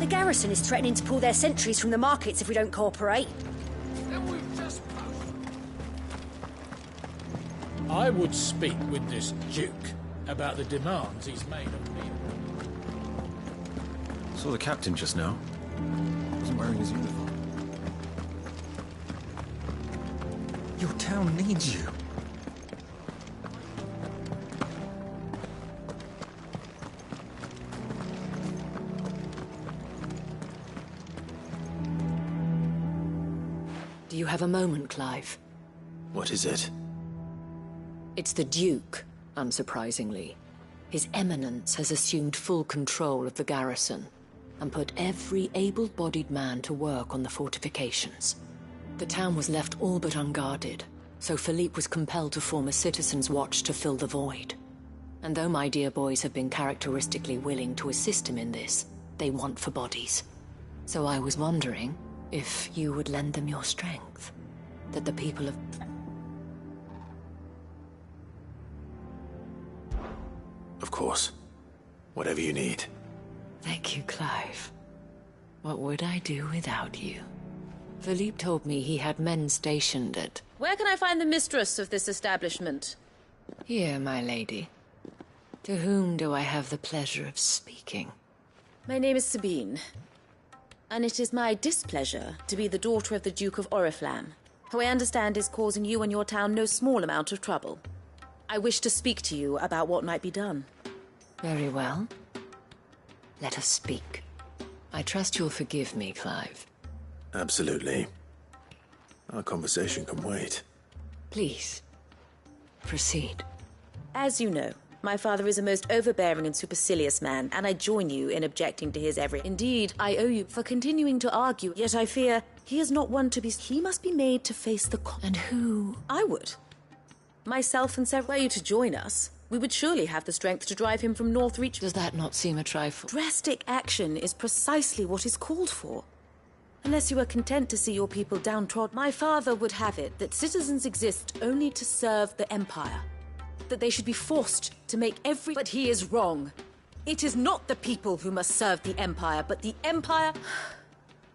The garrison is threatening to pull their sentries from the markets if we don't cooperate. Then we've just... I would speak with this Duke about the demands he's made of me. Saw the captain just now. Wasn't wearing his uniform. Your town needs you. Do you have a moment, Clive? What is it? It's the Duke, unsurprisingly. His Eminence has assumed full control of the garrison and put every able-bodied man to work on the fortifications. The town was left all but unguarded, so Philippe was compelled to form a citizens' watch to fill the void. And though my dear boys have been characteristically willing to assist him in this, they want for bodies. So I was wondering if you would lend them your strength, that the people of... Of course. Whatever you need. Thank you, Clive. What would I do without you? Philippe told me he had men stationed at... Where can I find the mistress of this establishment? Here, my lady. To whom do I have the pleasure of speaking? My name is Sabine, and it is my displeasure to be the daughter of the Duke of Oriflamme, who I understand is causing you and your town no small amount of trouble. I wish to speak to you about what might be done. Very well. Let us speak. I trust you'll forgive me, Clive. Absolutely. Our conversation can wait. Please, proceed. As you know, my father is a most overbearing and supercilious man, and I join you in objecting to his every... Indeed, I owe you for continuing to argue, yet I fear he is not one to be... He must be made to face the... And who? I would. Myself and several... Were you to join us, we would surely have the strength to drive him from Northreach. Does that not seem a trifle? Drastic action is precisely what is called for. Unless you are content to see your people downtrodden, my father would have it that citizens exist only to serve the Empire. That they should be forced to make every... But he is wrong. It is not the people who must serve the Empire, but the Empire...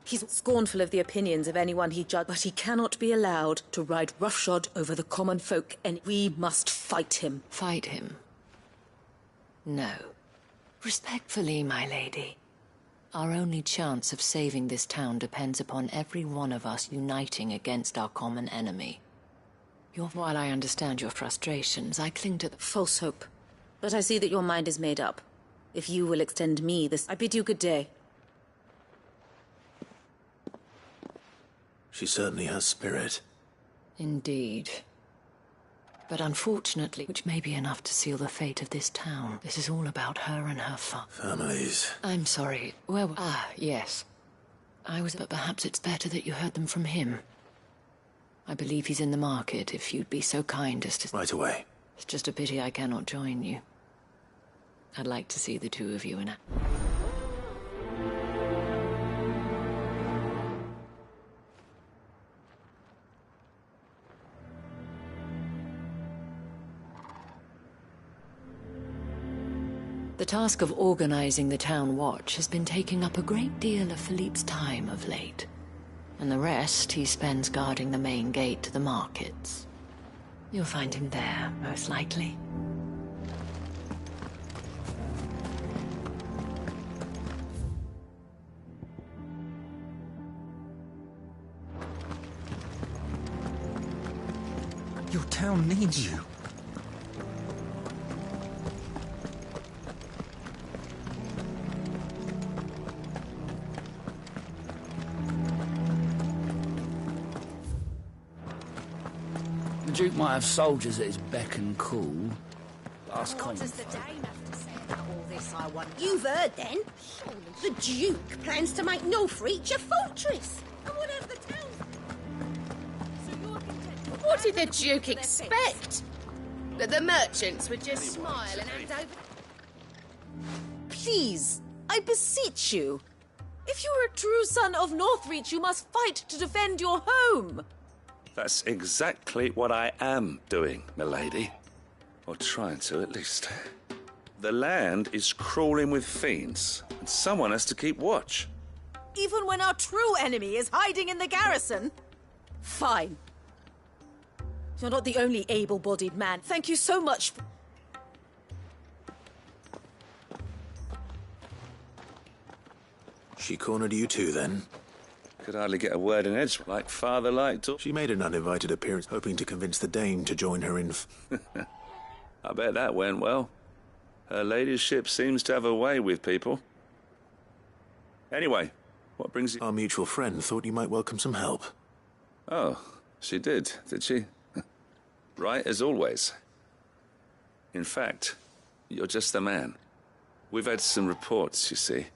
He's scornful of the opinions of anyone he judges, but he cannot be allowed to ride roughshod over the common folk, and we must fight him. Fight him? No. Respectfully, my lady. Our only chance of saving this town depends upon every one of us uniting against our common enemy. While I understand your frustrations, I cling to the... False hope. But I see that your mind is made up. If you will extend me this... I bid you good day. She certainly has spirit. Indeed. But unfortunately, which may be enough to seal the fate of this town, this is all about her and her families. I'm sorry. Where... yes. But perhaps it's better that you heard them from him. I believe he's in the market, if you'd be so kind as to... Right away. It's just a pity I cannot join you. I'd like to see the two of you in a... The task of organizing the town watch has been taking up a great deal of Philippe's time of late. And the rest he spends guarding the main gate to the markets. You'll find him there, most likely. Your town needs you. The Duke might have soldiers at his beck and call. Ask What common does the folk. Dane have to say about all this, I wonder? You've heard, then? The Duke plans to make Northreach a fortress. And what have the towns... So you're content... What did the Duke expect? That the merchants would just smile and hand over... Please, I beseech you. If you are a true son of Northreach, you must fight to defend your home. That's exactly what I am doing, milady. Or trying to, at least. The land is crawling with fiends, and someone has to keep watch. Even when our true enemy is hiding in the garrison? Fine. You're not the only able-bodied man. Thank you so much for... She cornered you too, then? Could hardly get a word in edge, like father, like daughter. She made an uninvited appearance, hoping to convince the Dame to join her in... I bet that went well. Her ladyship seems to have a way with people. Anyway, what brings you... Our mutual friend thought you might welcome some help. Oh, she did she? Right as always. In fact, you're just the man. We've had some reports, you see.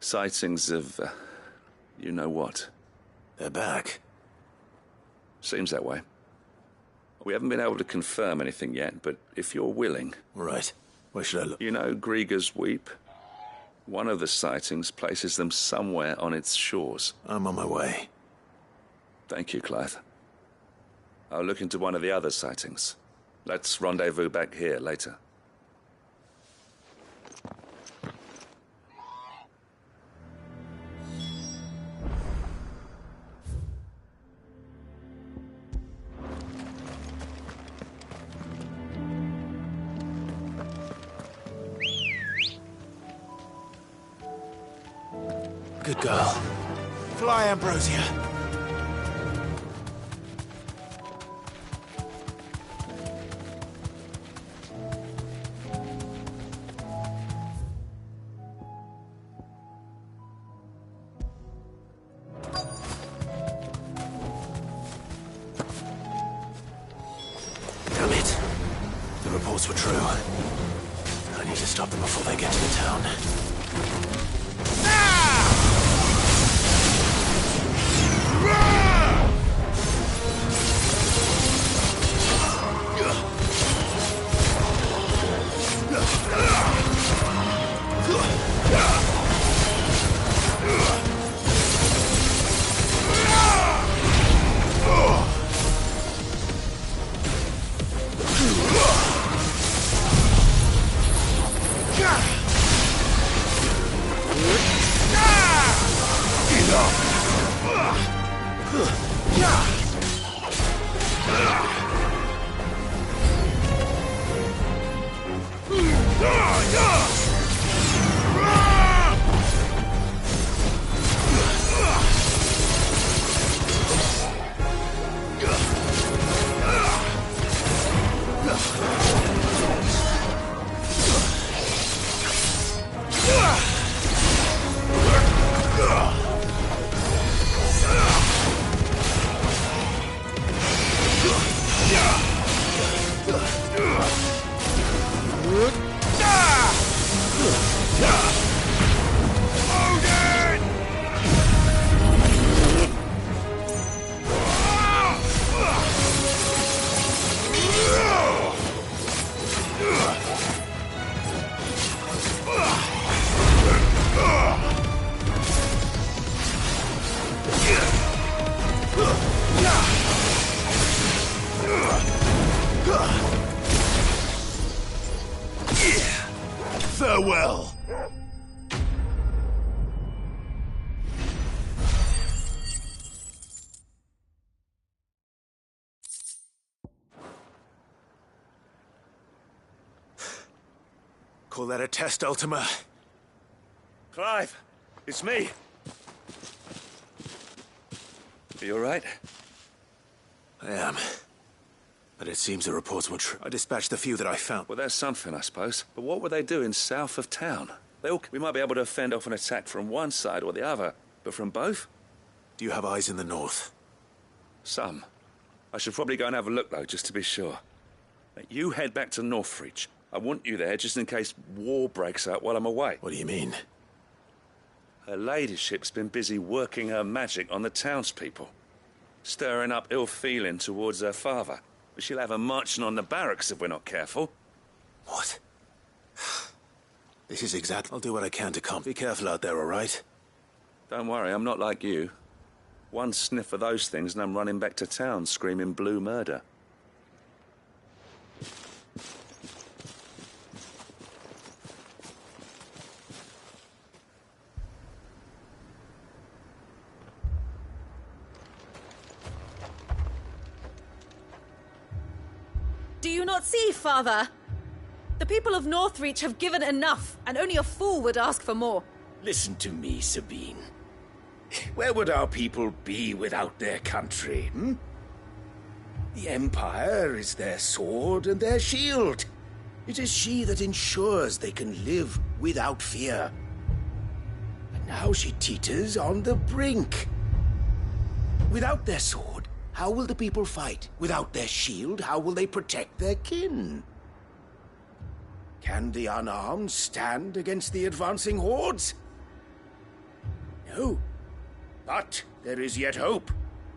Sightings of... you know what. They're back. Seems that way. We haven't been able to confirm anything yet, but if you're willing... Right. Where should I look? You know Grieger's Weep? One of the sightings places them somewhere on its shores. I'm on my way. Thank you, Clive. I'll look into one of the other sightings. Let's rendezvous back here later. Good girl. Fly, Ambrosia. Damn it. The reports were true. I need to stop them before they get to the town. Farewell. Call that a test, Ultima? Clive, it's me. Are you all right? I am. But it seems the reports were true. I dispatched the few that I found. Well, that's something, I suppose. But what were they doing south of town? We might be able to fend off an attack from one side or the other, but from both? Do you have eyes in the north? Some. I should probably go and have a look, though, just to be sure. You head back to Northreach. I want you there just in case war breaks out while I'm away. What do you mean? Her ladyship's been busy working her magic on the townspeople, stirring up ill feeling towards her father. She'll have her marching on the barracks if we're not careful. What? This is exact. I'll do what I can to calm. Be careful out there, all right? Don't worry, I'm not like you. One sniff of those things and I'm running back to town screaming blue murder. Do you not see, Father? The people of Northreach have given enough, and only a fool would ask for more. Listen to me, Sabine. Where would our people be without their country, hmm? The Empire is their sword and their shield. It is she that ensures they can live without fear. And now she teeters on the brink. Without their sword, how will the people fight? Without their shield, how will they protect their kin? Can the unarmed stand against the advancing hordes? No. But there is yet hope.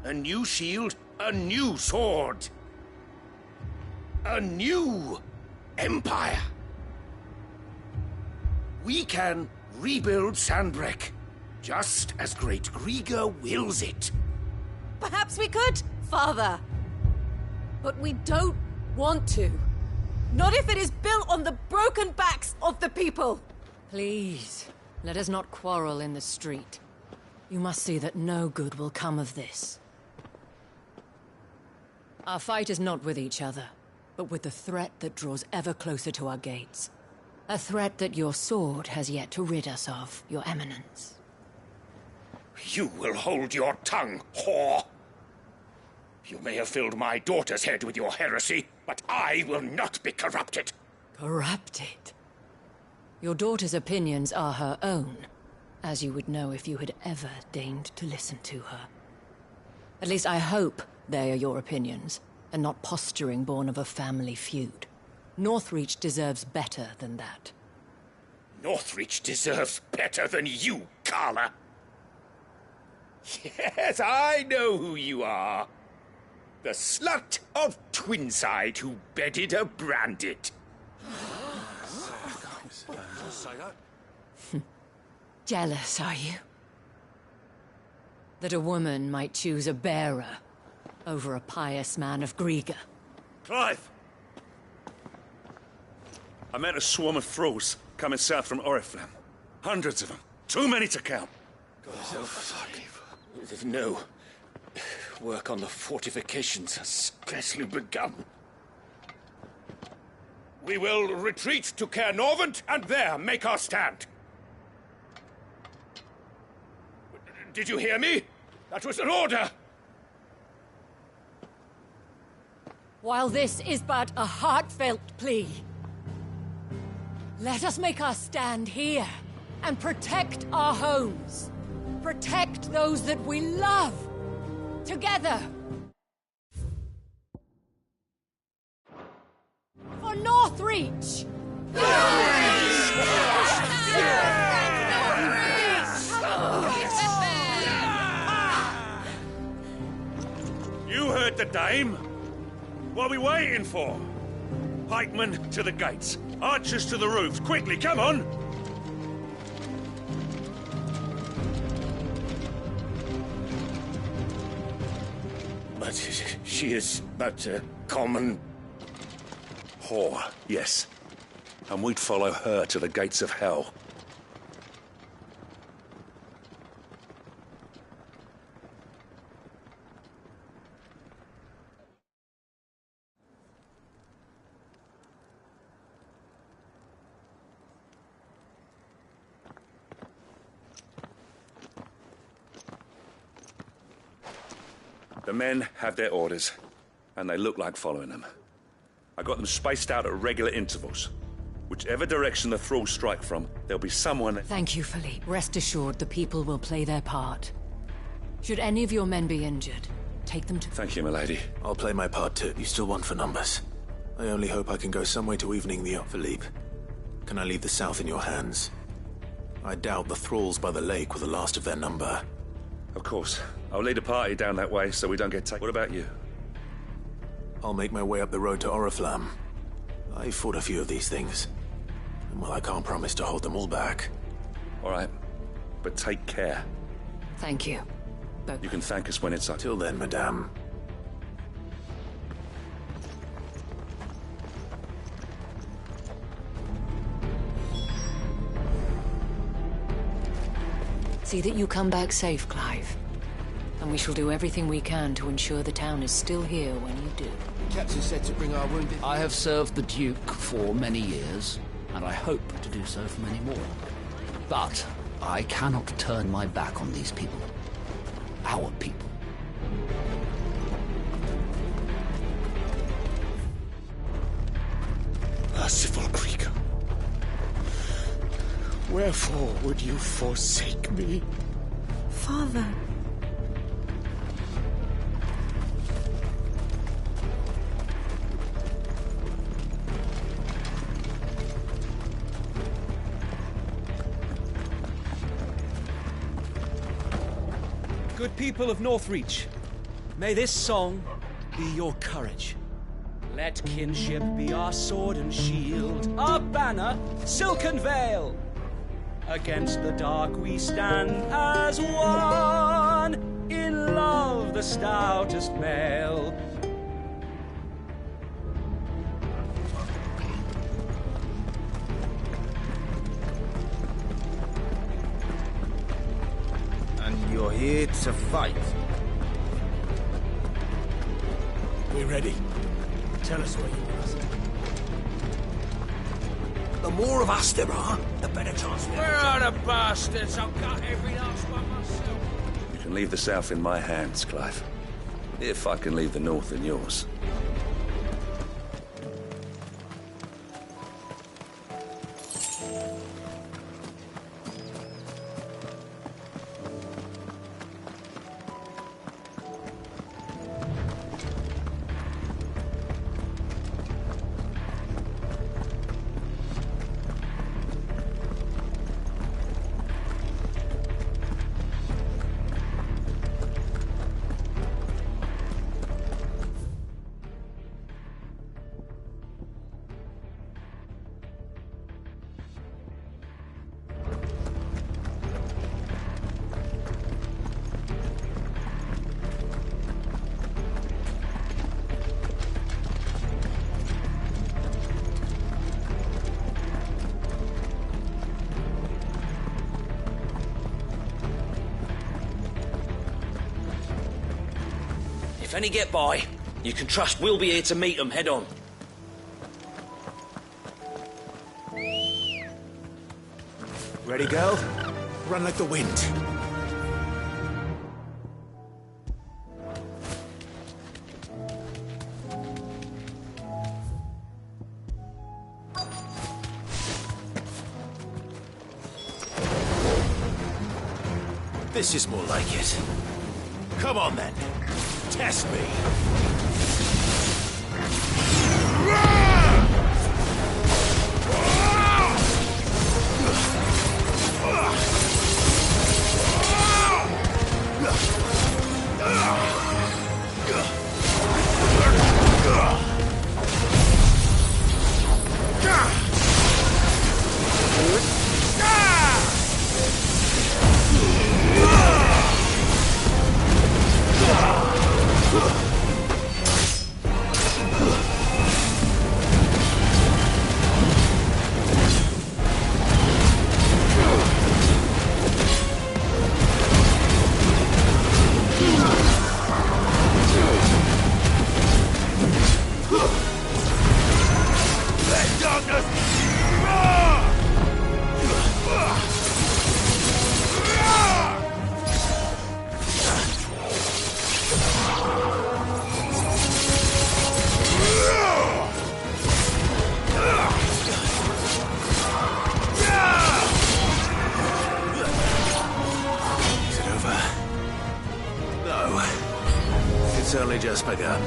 A new shield, a new sword. A new empire. We can rebuild Sandbreck, just as Great Grieger wills it. Perhaps we could, Father. But we don't want to. Not if it is built on the broken backs of the people. Please, let us not quarrel in the street. You must see that no good will come of this. Our fight is not with each other, but with the threat that draws ever closer to our gates. A threat that your sword has yet to rid us of, Your Eminence. You will hold your tongue, whore! You may have filled my daughter's head with your heresy, but I will not be corrupted. Corrupted? Your daughter's opinions are her own, as you would know if you had ever deigned to listen to her. At least I hope they are your opinions, and not posturing born of a family feud. Northreach deserves better than that. Northreach deserves better than you, Carla. Yes, I know who you are. The slut of Twinside who bedded a Brandit. Jealous, are you? That a woman might choose a bearer over a pious man of Grieger. Clive! I met a swarm of thralls coming south from Oriflamme. Hundreds of them. Too many to count. No. Work on the fortifications has scarcely begun. We will retreat to Caer Norvent and there make our stand. Did you hear me? That was an order! While this is but a heartfelt plea, let us make our stand here and protect our homes. Protect those that we love. Together. For Northreach! You heard the dame. What are we waiting for? Pikemen to the gates. Archers to the roofs. Quickly, come on! But she is but a common... whore, yes. And we'd follow her to the gates of hell. The men have their orders, and they look like following them. I got them spaced out at regular intervals. Whichever direction the thralls strike from, there'll be someone... Thank you, Philippe. Rest assured the people will play their part. Should any of your men be injured, take them to... Thank you, milady. I'll play my part too. You still want for numbers. I only hope I can go some way to evening the... Philippe, can I leave the south in your hands? I doubt the thralls by the lake were the last of their number. Of course. I'll lead a party down that way so we don't get taken. What about you? I'll make my way up the road to Oriflamme. I fought a few of these things. And well, I can't promise to hold them all back. All right. But take care. Thank you. But you can thank us when it's up. Till then, madame. see that you come back safe, Clive. And we shall do everything we can to ensure the town is still here when you do. Captain said to bring our wounded... I have served the Duke for many years, and I hope to do so for many more. But I cannot turn my back on these people. Our people. Merciful Krieger, wherefore would you forsake me? Father. Good people of Northreach, may this song be your courage. Let kinship be our sword and shield, our banner, silken veil. Against the dark we stand as one, in love the stoutest male. And you're here to fight? We're ready. Tell us where you want us. The more of us there are, the better chance we have. Where are the bastards? I'll cut every last one myself. You can leave the south in my hands, Clive. If I can leave the north in yours. If any get by, you can trust we'll be here to meet them head on. Ready, girl? Run like the wind. This is more like it. Come on, then. Test me. It's only just begun.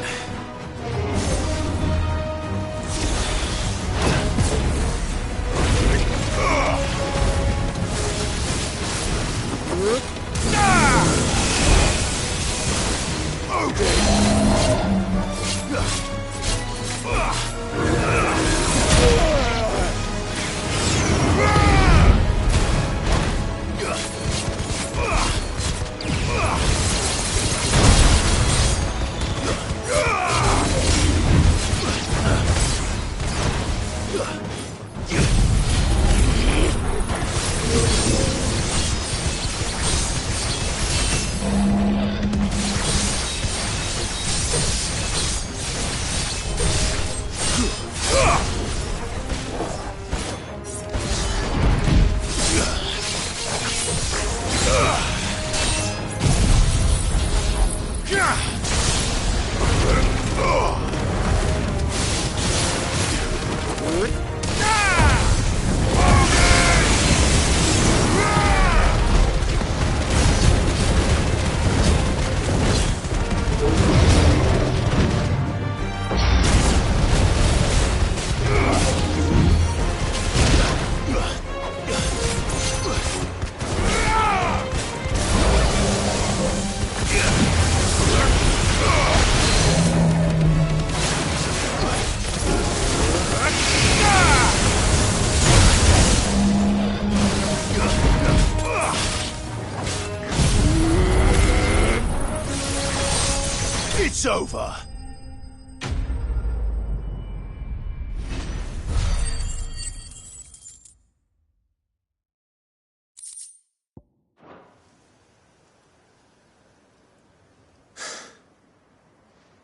It's over!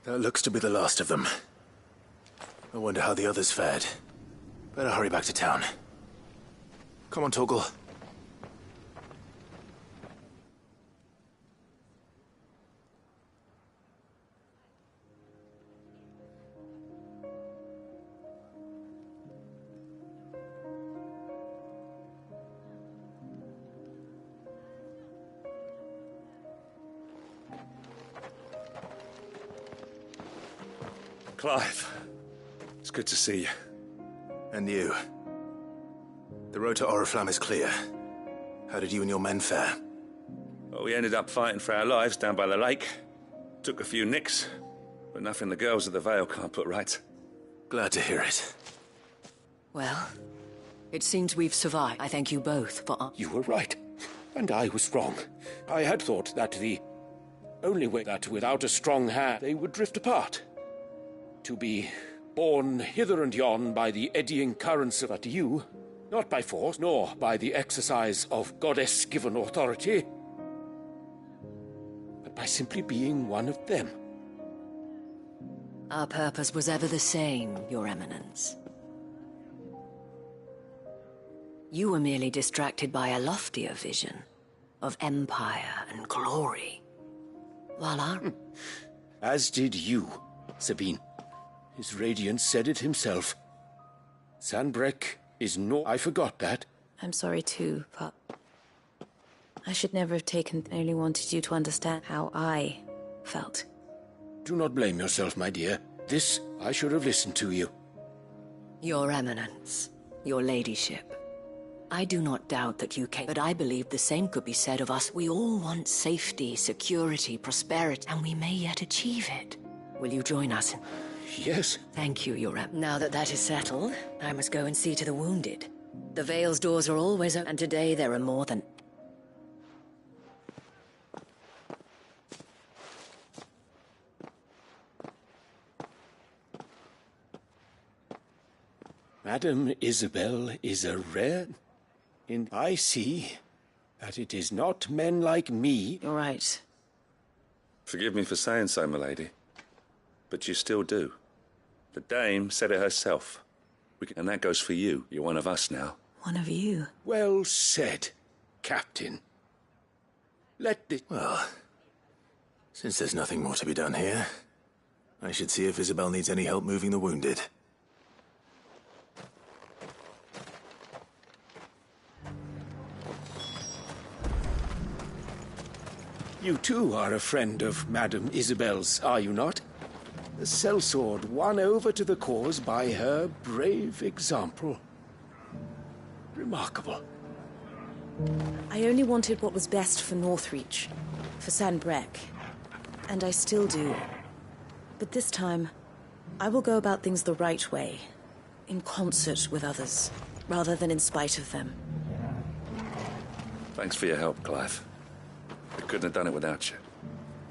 That looks to be the last of them. I wonder how the others fared. Better hurry back to town. Come on, Torgal. Clive, it's good to see you. And you. The road to Oriflamme is clear. How did you and your men fare? Well, we ended up fighting for our lives down by the lake. Took a few nicks, but nothing the girls at the Vale can't put right. Glad to hear it. Well, it seems we've survived. I thank you both for... You were right, and I was wrong. I had thought that the only way that without a strong hand they would drift apart. To be borne hither and yon by the eddying currents of you, not by force, nor by the exercise of goddess-given authority, but by simply being one of them. Our purpose was ever the same, Your Eminence. You were merely distracted by a loftier vision of empire and glory, while our... As did you, Sabine. His radiance said it himself. Sanbreque is no... I forgot that. I'm sorry too, but I should never have taken... I only wanted you to understand how I felt. Do not blame yourself, my dear. This, I should have listened to you. Your Eminence, your ladyship. I do not doubt that you came, but I believe the same could be said of us. We all want safety, security, prosperity, and we may yet achieve it. Will you join us? Yes. Thank you, Your Eminence. Now that that is settled, I must go and see to the wounded. The Vale's doors are always open, and today there are more than... Madame Isabel is a rare... I see that it is not men like me... You're right. Forgive me for saying so, my lady, but you still do. The dame said it herself. And that goes for you. You're one of us now. One of you. Well said, Captain. Let the... Well, since there's nothing more to be done here, I should see if Isabel needs any help moving the wounded. You too are a friend of Madame Isabel's, are you not? The sellsword won over to the cause by her brave example. Remarkable. I only wanted what was best for Northreach, for Sanbreque, and I still do. But this time, I will go about things the right way, in concert with others, rather than in spite of them. Thanks for your help, Clive. We couldn't have done it without you.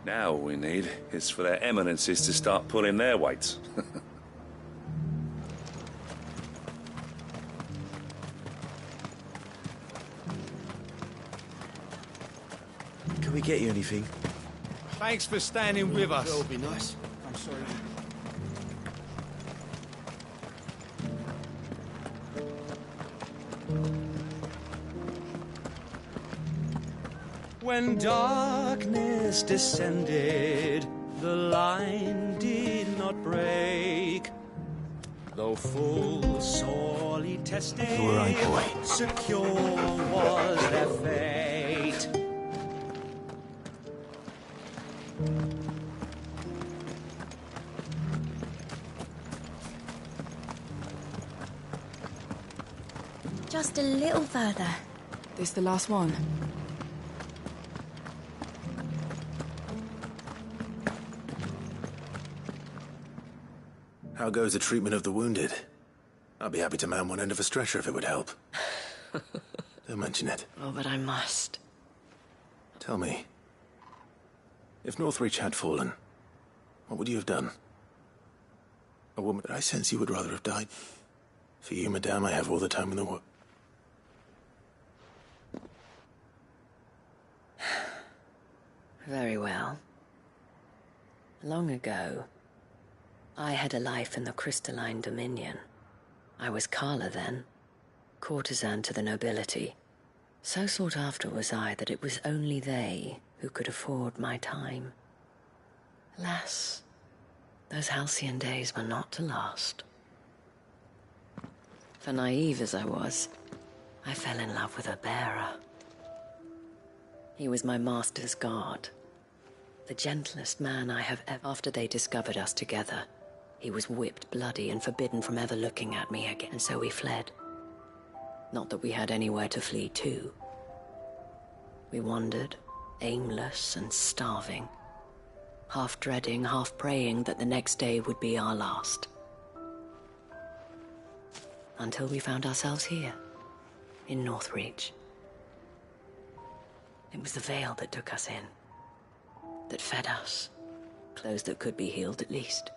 Now all we need is for their eminences to start pulling their weights. Can we get you anything? Thanks for standing with us. That'll be nice. I'm sorry. When darkness descended, the line did not break. Though full sorely tested, Who are I, boy? secure was their fate. Just a little further. This the last one? How goes the treatment of the wounded? I'll be happy to man one end of a stretcher if it would help. Don't mention it. Oh, but I must. Tell me, if Northreach had fallen, What would you have done? A woman that I sense you would rather have died. For you, madame, I have all the time in the world. Very well. Long ago, I had a life in the crystalline dominion. I was Carla then, courtesan to the nobility. So sought after was I that it was only they who could afford my time. Alas, those halcyon days were not to last. For naive as I was, I fell in love with a bearer. He was my master's guard, the gentlest man I have ever... After they discovered us together, he was whipped bloody and forbidden from ever looking at me again, and so we fled. Not that we had anywhere to flee to. We wandered, aimless and starving, half dreading, half praying that the next day would be our last. Until we found ourselves here, in Northreach. It was the veil that took us in, that fed us, clothes that could be healed at least.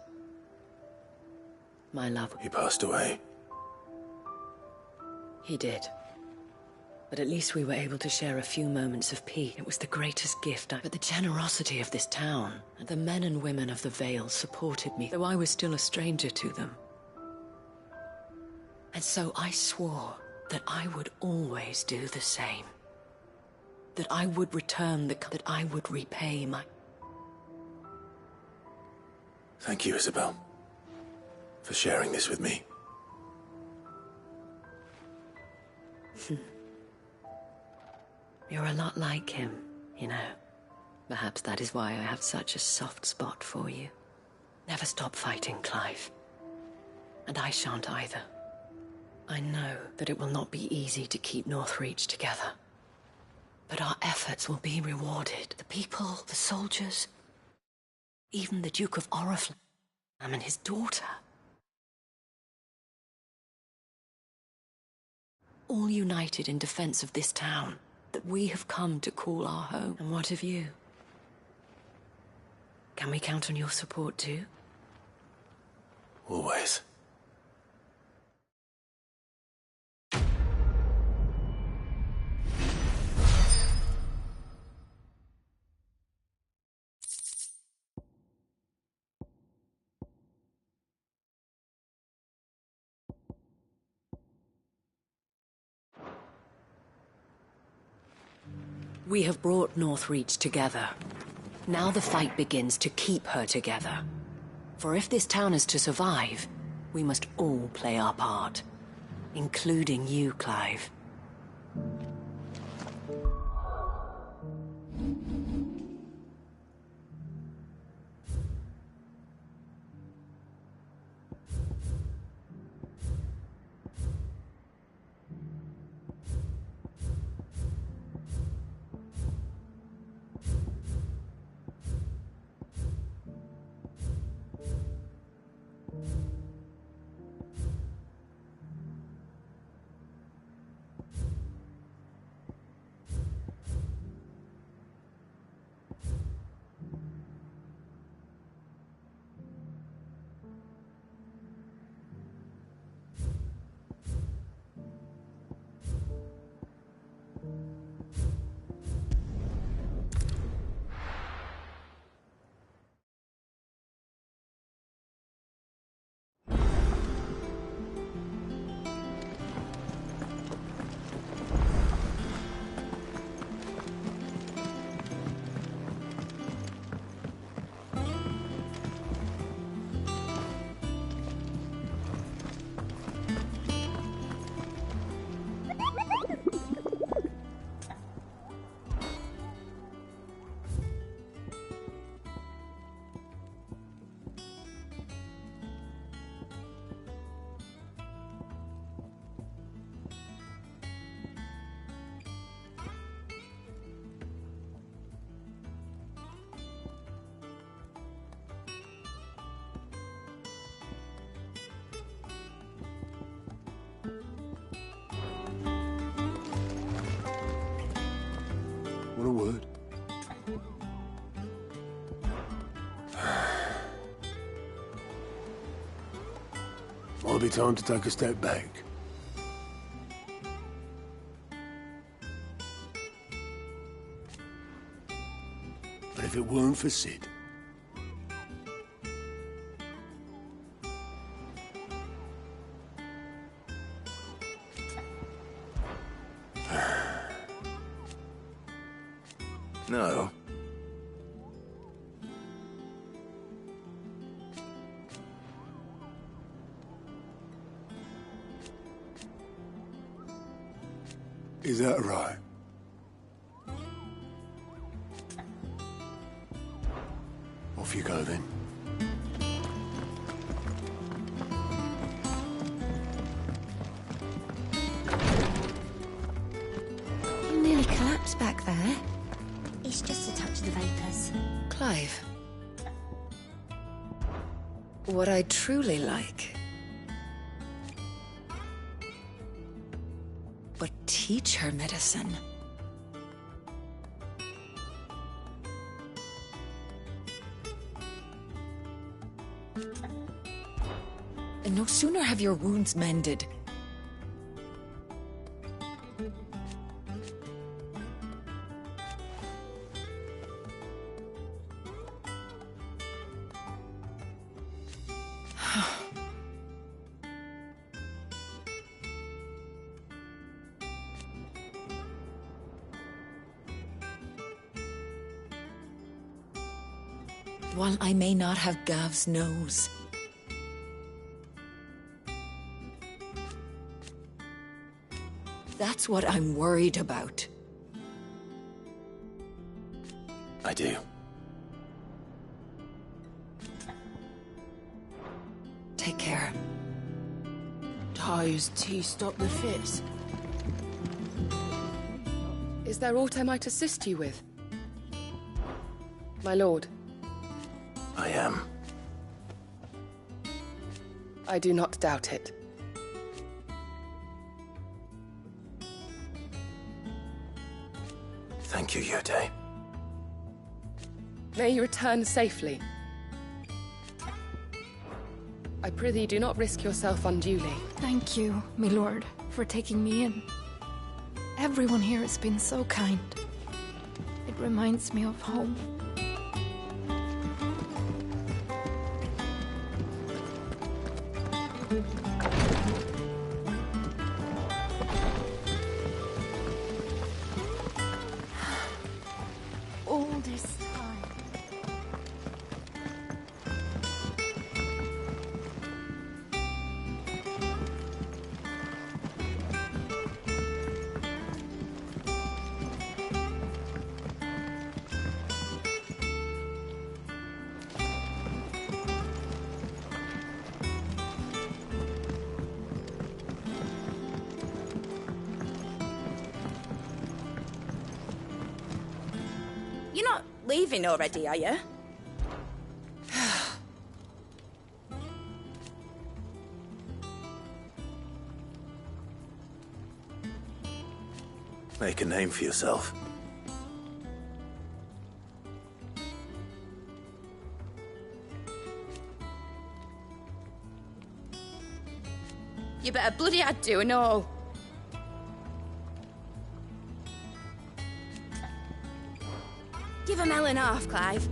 My love... He passed away. He did. But at least we were able to share a few moments of peace. It was the greatest gift But the generosity of this town, and the men and women of the Vale supported me, though I was still a stranger to them. And so I swore that I would always do the same. That I would return that I would repay my... Thank you, Isabel, for sharing this with me. You're a lot like him, you know. Perhaps that is why I have such a soft spot for you. Never stop fighting, Clive. And I shan't either. I know that it will not be easy to keep Northreach together. But our efforts will be rewarded. The people, the soldiers, even the Duke of Oriflamme and his daughter. All united in defense of this town that we have come to call our home. And what of you? Can we count on your support too? Always. We have brought Northreach together. Now the fight begins to keep her together. For if this town is to survive, we must all play our part. Including you, Clive. What a word. Might be time to take a step back. But if it weren't for Sid... No. Is that right? Off you go then. You nearly collapsed back there. It's just a touch of the vapours. Clive. What I truly like. But teach her medicine. And no sooner have your wounds mended. While I may not have Gav's nose, that's what I'm worried about. I do. Take care. Ty's tea stop the fizz. Is there aught I might assist you with? My lord. I am. I do not doubt it. Thank you, Yote. May you return safely. I prithee do not risk yourself unduly. Thank you, my lord, for taking me in. Everyone here has been so kind. It reminds me of home. All this time. You're not leaving already, are you? Make a name for yourself. You better bloody I'd do and all. Give a melon half, Clive.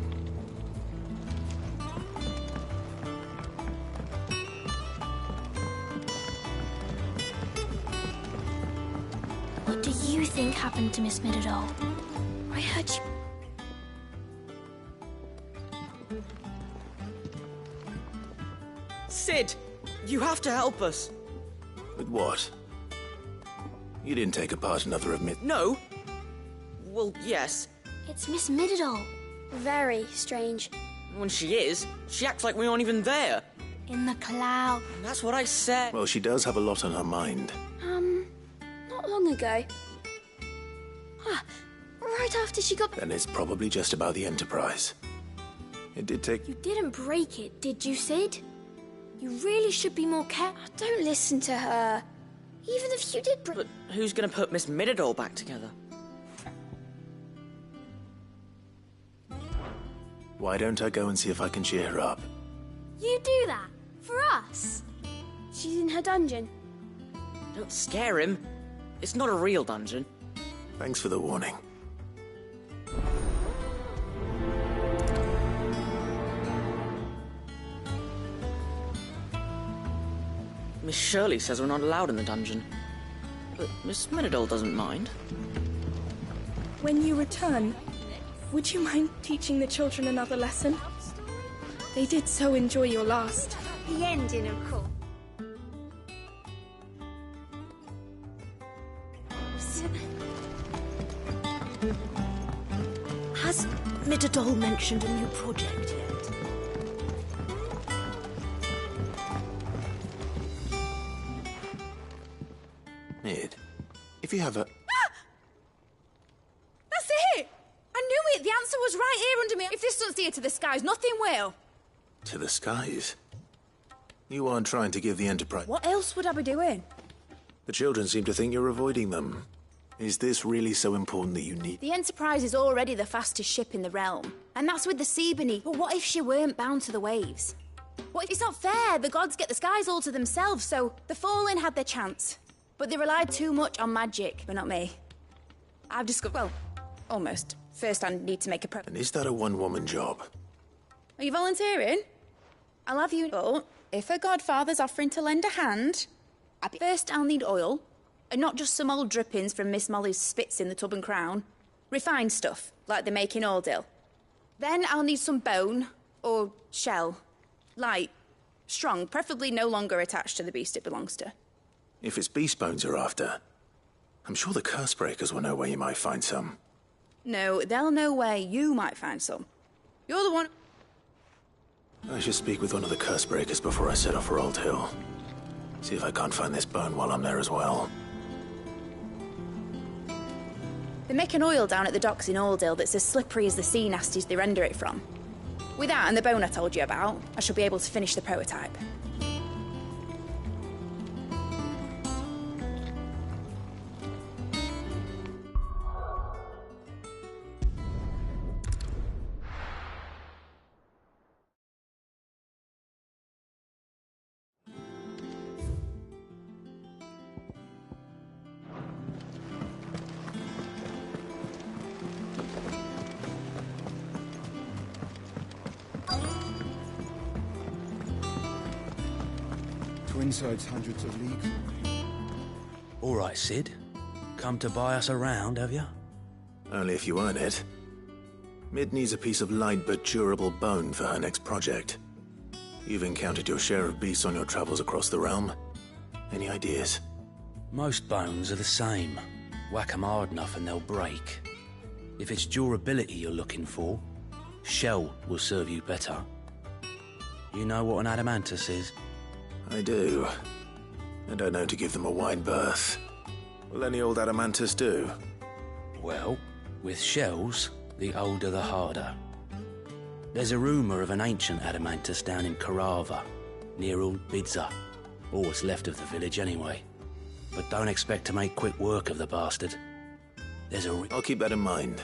What do you think happened to Miss Middledall? I heard you... Sid, you have to help us. With what? You didn't take a part in other admit. No. Well, yes. It's Miss Middledall. Very strange. When she is, she acts like we aren't even there. In the cloud. That's what I said. Well, she does have a lot on her mind. Not long ago. Right after she got... Then it's probably just about the Enterprise. It did take... You didn't break it, did you, Sid? You really should be more careful. Don't listen to her. Even if you did break... But who's gonna put Miss Middledall back together? Why don't I go and see if I can cheer her up? You do that? For us? She's in her dungeon. Don't scare him. It's not a real dungeon. Thanks for the warning. Miss Shirley says we're not allowed in the dungeon. But Miss Menadol doesn't mind. When you return, would you mind teaching the children another lesson? They did so enjoy your last. The ending, of course. Has Menadol mentioned a new project yet? Mid, if you have a... That's it! I knew it! The answer was right here under me. If this doesn't steer to the skies, nothing will. To the skies? You aren't trying to give the Enterprise... What else would I be doing? The children seem to think you're avoiding them. Is this really so important that you need... The Enterprise is already the fastest ship in the realm. And that's with the sea beneath. But what if she weren't bound to the waves? What if it's not fair? The gods get the skies all to themselves, so the Fallen had their chance. But they relied too much on magic, but not me. I've discovered... well, almost. First I need to make a And is that a one-woman job? Are you volunteering? I'll have you... But if a godfather's offering to lend a hand... First I'll need oil. And not just some old drippings from Miss Molly's spits in the tub and crown. Refined stuff, like they make in Ordill. Then I'll need some bone, or shell. Light, strong, preferably no longer attached to the beast it belongs to. If it's beast bones you're after, I'm sure the curse breakers will know where you might find some. No, they'll know where you might find some. You're the one... I should speak with one of the curse breakers before I set off for Old Hill. See if I can't find this bone while I'm there as well. They make an oil down at the docks in Ordill that's as slippery as the sea nasties they render it from. With that and the bone I told you about, I shall be able to finish the prototype. Twinside's hundreds of leagues away. All right, Sid. Come to buy us around, have you? Only if you earn it. Mid needs a piece of light but durable bone for her next project. You've encountered your share of beasts on your travels across the realm. Any ideas? Most bones are the same. Whack 'em hard enough and they'll break. If it's durability you're looking for, shell will serve you better. You know what an adamantus is? I do. I don't know to give them a wide berth. Will any old adamantus do? Well, with shells, the older the harder. There's a rumour of an ancient adamantus down in Karava, near Old Bidza. All what's left of the village anyway. But don't expect to make quick work of the bastard. There's a... I'll keep that in mind.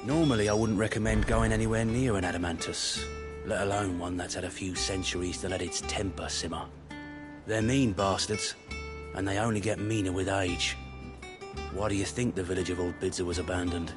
Normally I wouldn't recommend going anywhere near an adamantus, let alone one that's had a few centuries to let its temper simmer. They're mean bastards, and they only get meaner with age. Why do you think the village of Old Bidza was abandoned?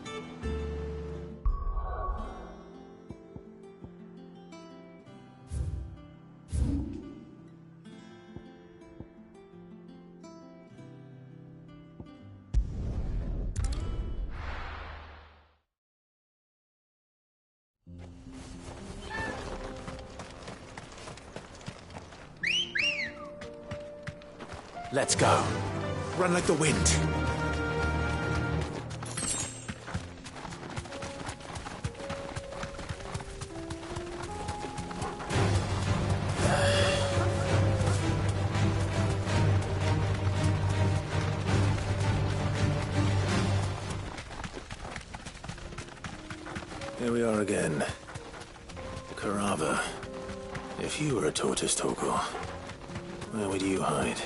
Let's go. Run like the wind. Here we are again. Karava. If you were a tortoise, Torgal, where would you hide?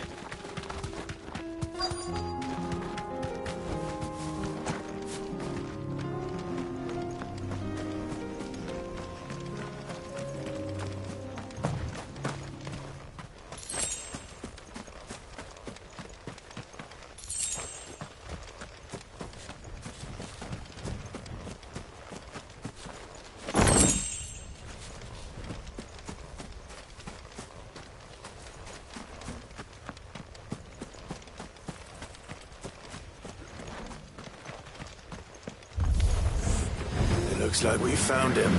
Looks like we found him.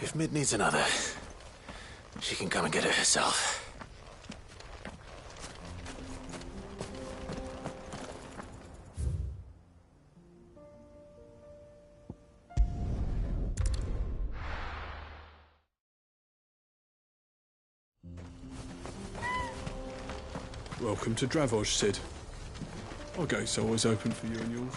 If Mid needs another, she can come and get it herself. Welcome to Dravoj, Sid. Our gate's always open for you and yours.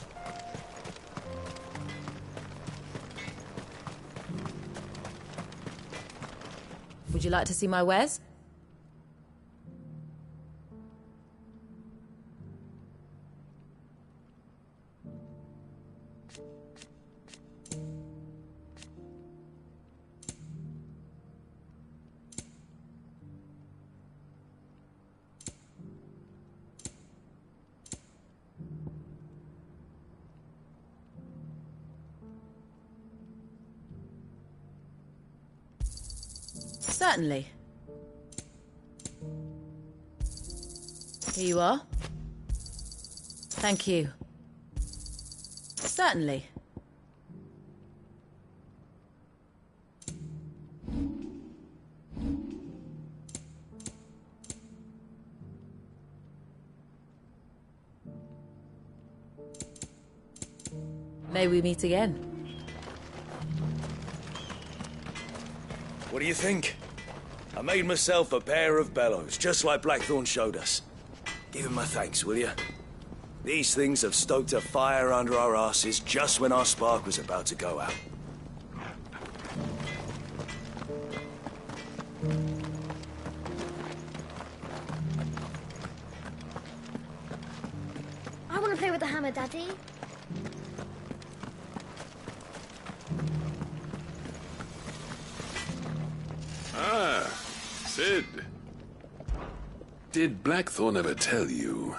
Would you like to see my wares? Certainly. Here you are. Thank you. Certainly. May we meet again. What do you think? I made myself a pair of bellows, just like Blackthorn showed us. Give him my thanks, will you? These things have stoked a fire under our asses just when our spark was about to go out. I want to play with the hammer, Daddy. Ah, Sid. Did Blackthorn ever tell you?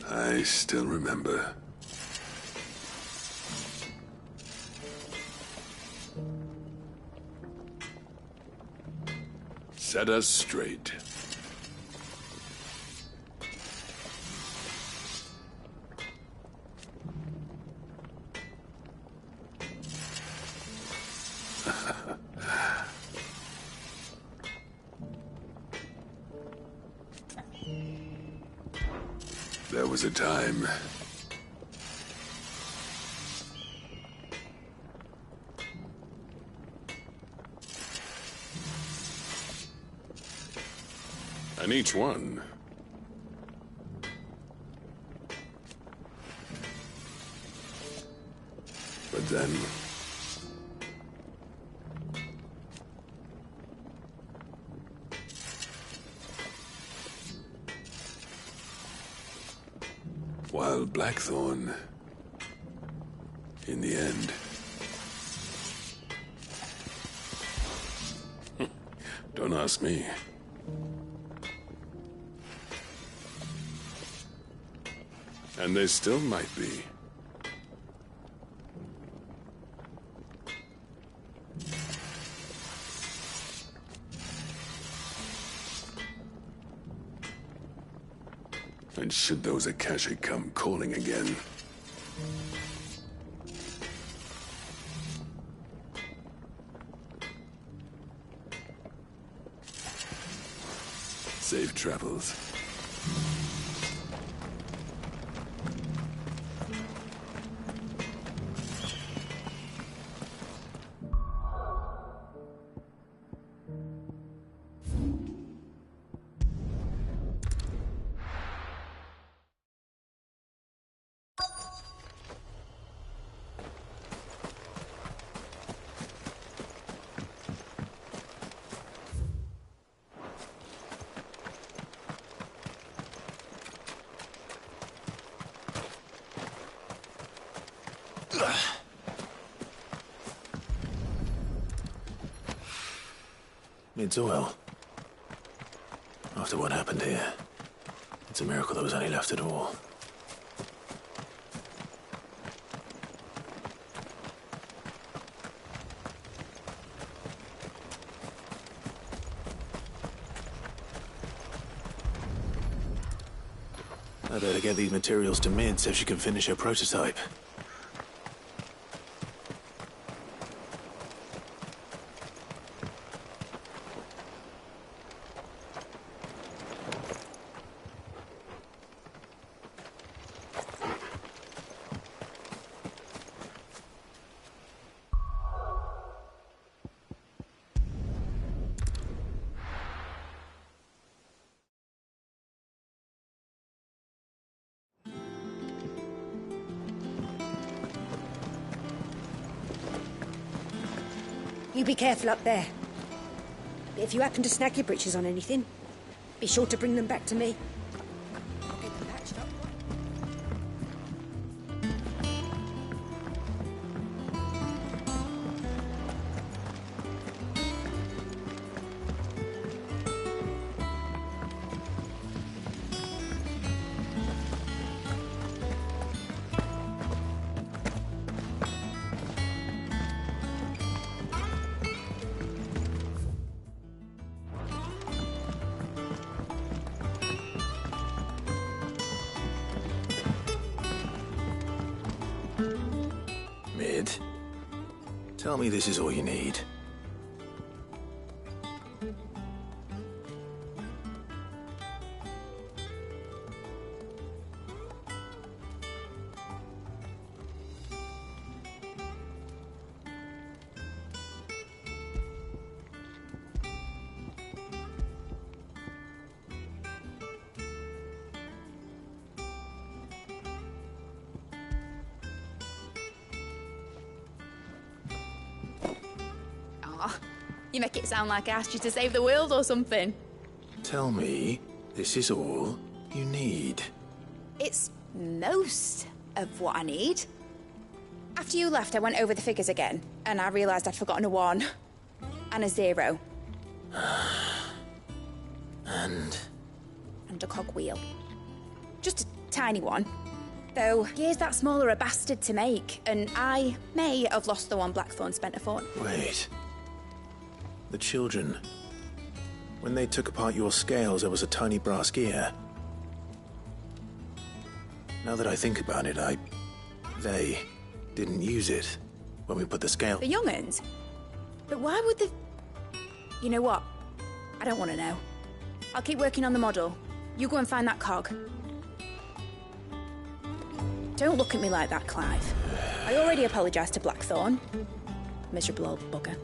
I still remember. Set us straight. There was a time. And each one but then Wild Blackthorn, in the end. Don't ask me. And there still might be. And should those Akashic come calling again, safe travels. It's oil. After what happened here, it's a miracle there was any left at all. I better get these materials to Mid so she can finish her prototype. You be careful up there. If you happen to snag your britches on anything, be sure to bring them back to me. I'll get them patched up. Mid, tell me this is all you need. You make it sound like I asked you to save the world or something. Tell me this is all you need. It's most of what I need. After you left, I went over the figures again, and I realised I'd forgotten a 1 and a 0. And a cogwheel. Just a tiny one. Though, gears that small are a bastard to make, and I may have lost the one Blackthorn spent a fortnight. wait. The children. When they took apart your scales, there was a tiny brass gear. Now that I think about it, they didn't use it when we put the scale... The young'uns? But why would they... You know what? I don't want to know. I'll keep working on the model. You go and find that cog. Don't look at me like that, Clive. I already apologised to Blackthorn. Miserable old bugger.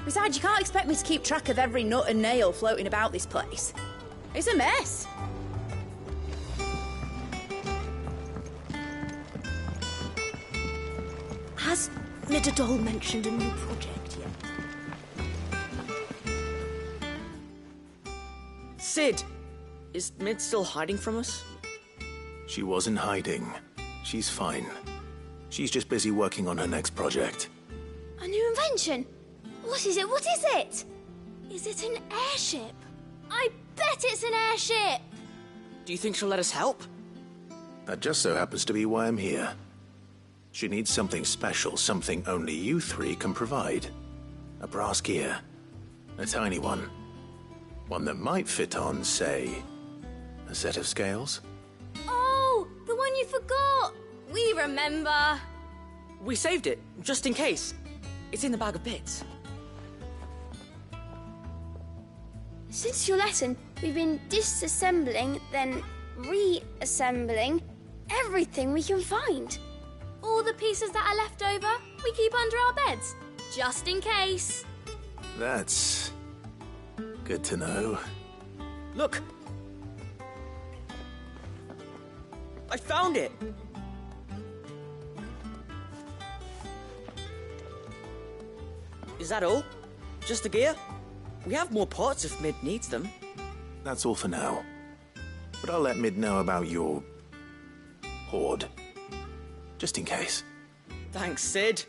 Besides, you can't expect me to keep track of every nut and nail floating about this place. It's a mess. Has Midadol mentioned a new project yet? Sid! Is Mid still hiding from us? She wasn't hiding. She's fine. She's just busy working on her next project. A new invention? What is it? What is it? Is it an airship? I bet it's an airship! Do you think she'll let us help? That just so happens to be why I'm here. She needs something special, something only you three can provide. A brass gear. A tiny one. One that might fit on, say, a set of scales? Oh, the one you forgot! We remember! We saved it, just in case. It's in the bag of bits. Since your lesson, we've been disassembling, then reassembling everything we can find. All the pieces that are left over, we keep under our beds, just in case. That's good to know. Look! I found it! Is that all? Just the gear? We have more parts if Mid needs them. That's all for now. But I'll let Mid know about your... hoard. Just in case. Thanks, Sid.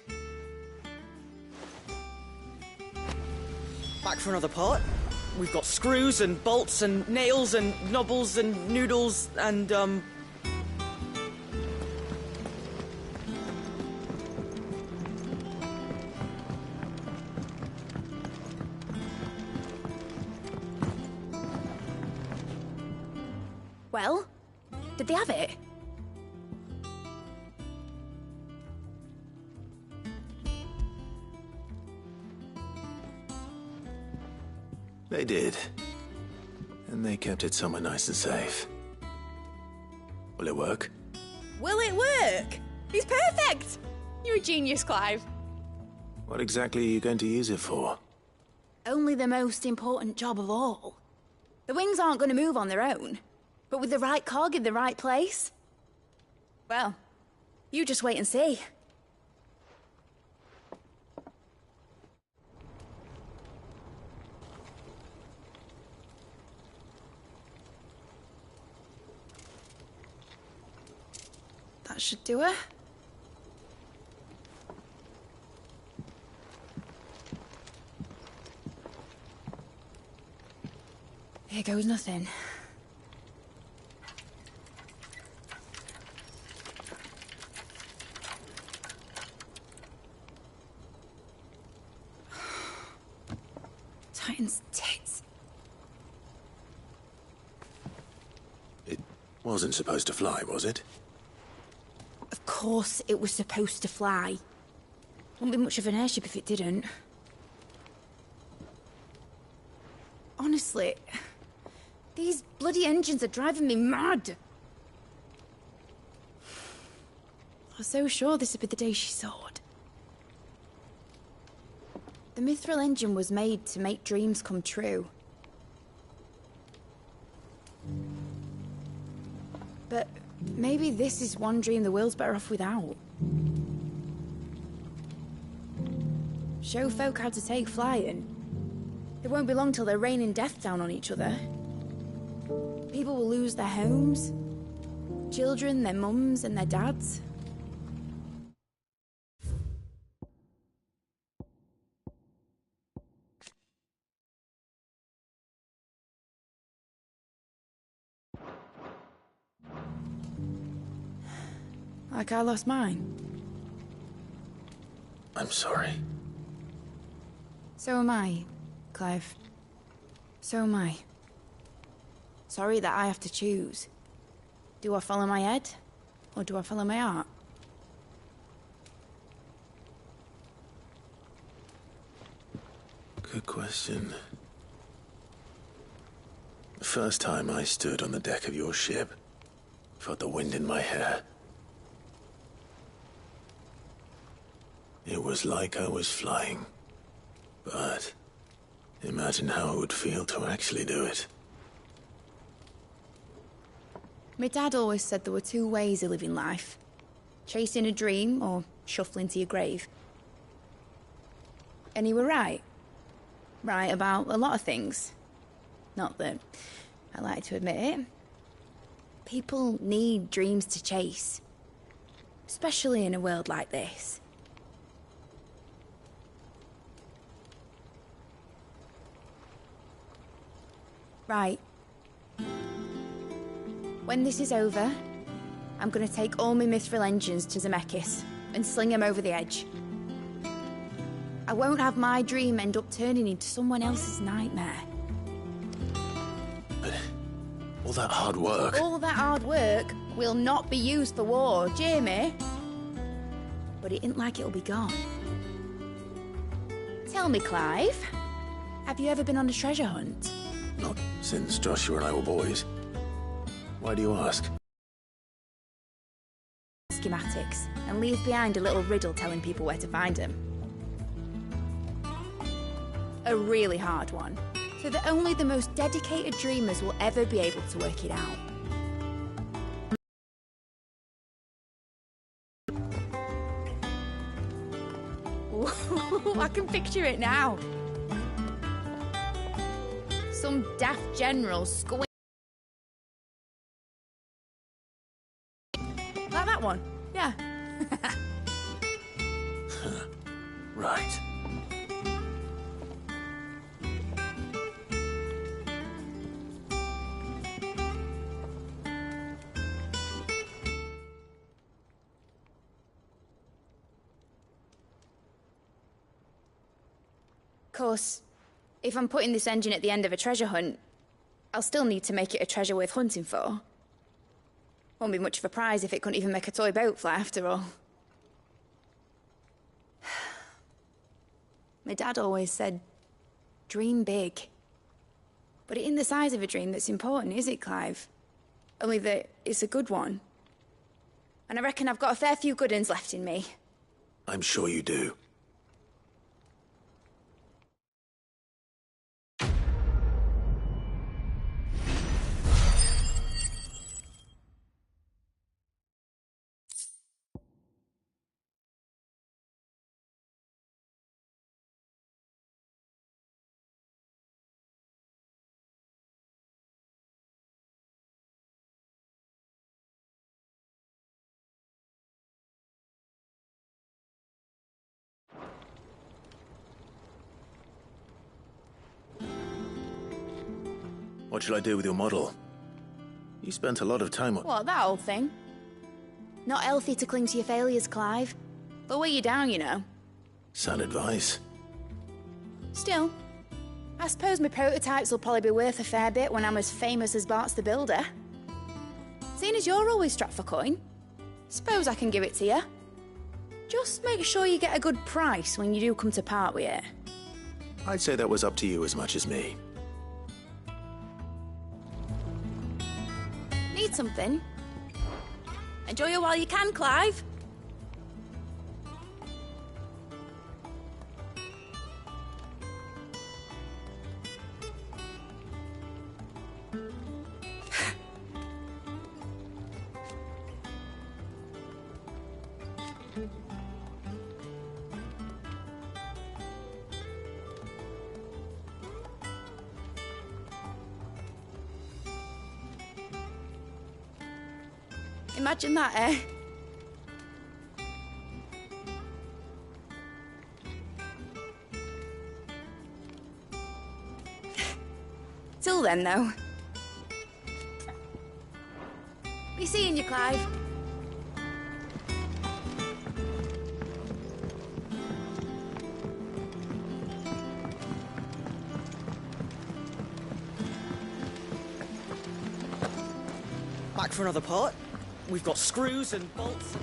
Back for another part? We've got screws and bolts and nails and knobbles and noodles and, Well, did they have it? They did. And they kept it somewhere nice and safe. Will it work? Will it work? He's perfect! You're a genius, Clive. What exactly are you going to use it for? Only the most important job of all. The wings aren't going to move on their own. But with the right cog in the right place... Well, you just wait and see. That should do it. Here goes nothing. Titan's tits. It wasn't supposed to fly, was it? Of course it was supposed to fly. Wouldn't be much of an airship if it didn't. Honestly, these bloody engines are driving me mad. I was so sure this would be the day she soared. The Mithril engine was made to make dreams come true. But maybe this is one dream the world's better off without. Show folk how to take flying. It won't be long till they're raining death down on each other. People will lose their homes, children, their mums and their dads. Like I lost mine. I'm sorry. So am I, Clive. So am I. Sorry that I have to choose. Do I follow my head, or do I follow my heart? Good question. The first time I stood on the deck of your ship, felt the wind in my hair. It was like I was flying. But imagine how it would feel to actually do it. My dad always said there were two ways of living life. Chasing a dream or shuffling to your grave. And he were right. Right about a lot of things. Not that I like to admit it. People need dreams to chase. Especially in a world like this. Right. When this is over, I'm gonna take all my mithril engines to Zemeckis and sling them over the edge. I won't have my dream end up turning into someone else's nightmare. But all that hard work... All that hard work will not be used for war, Jamie. But it ain't like it'll be gone. Tell me, Clive, have you ever been on a treasure hunt? Not since Joshua and I were boys. Why do you ask? Schematics, and leaves behind a little riddle telling people where to find them. A really hard one, so that only the most dedicated dreamers will ever be able to work it out. Ooh, I can picture it now. Some daft general squint. Like that one, yeah. Right. Of course, if I'm putting this engine at the end of a treasure hunt, I'll still need to make it a treasure worth hunting for. Won't be much of a prize if it couldn't even make a toy boat fly after all. My dad always said, dream big. But it ain't the size of a dream that's important, is it, Clive? Only that it's a good one. And I reckon I've got a fair few good uns left in me. I'm sure you do. What shall I do with your model? You spent a lot of time on... What, that old thing? Not healthy to cling to your failures, Clive. They'll weigh you down, you know. Sound advice. Still, I suppose my prototypes will probably be worth a fair bit when I'm as famous as Bart's the Builder. Seeing as you're always strapped for coin, suppose I can give it to you. Just make sure you get a good price when you do come to part with it. I'd say that was up to you as much as me. Need something? Enjoy it while you can, Clive. Imagine that, eh? Till then, though. Be seeing you, Clive. Back for another part? We've got screws and bolts.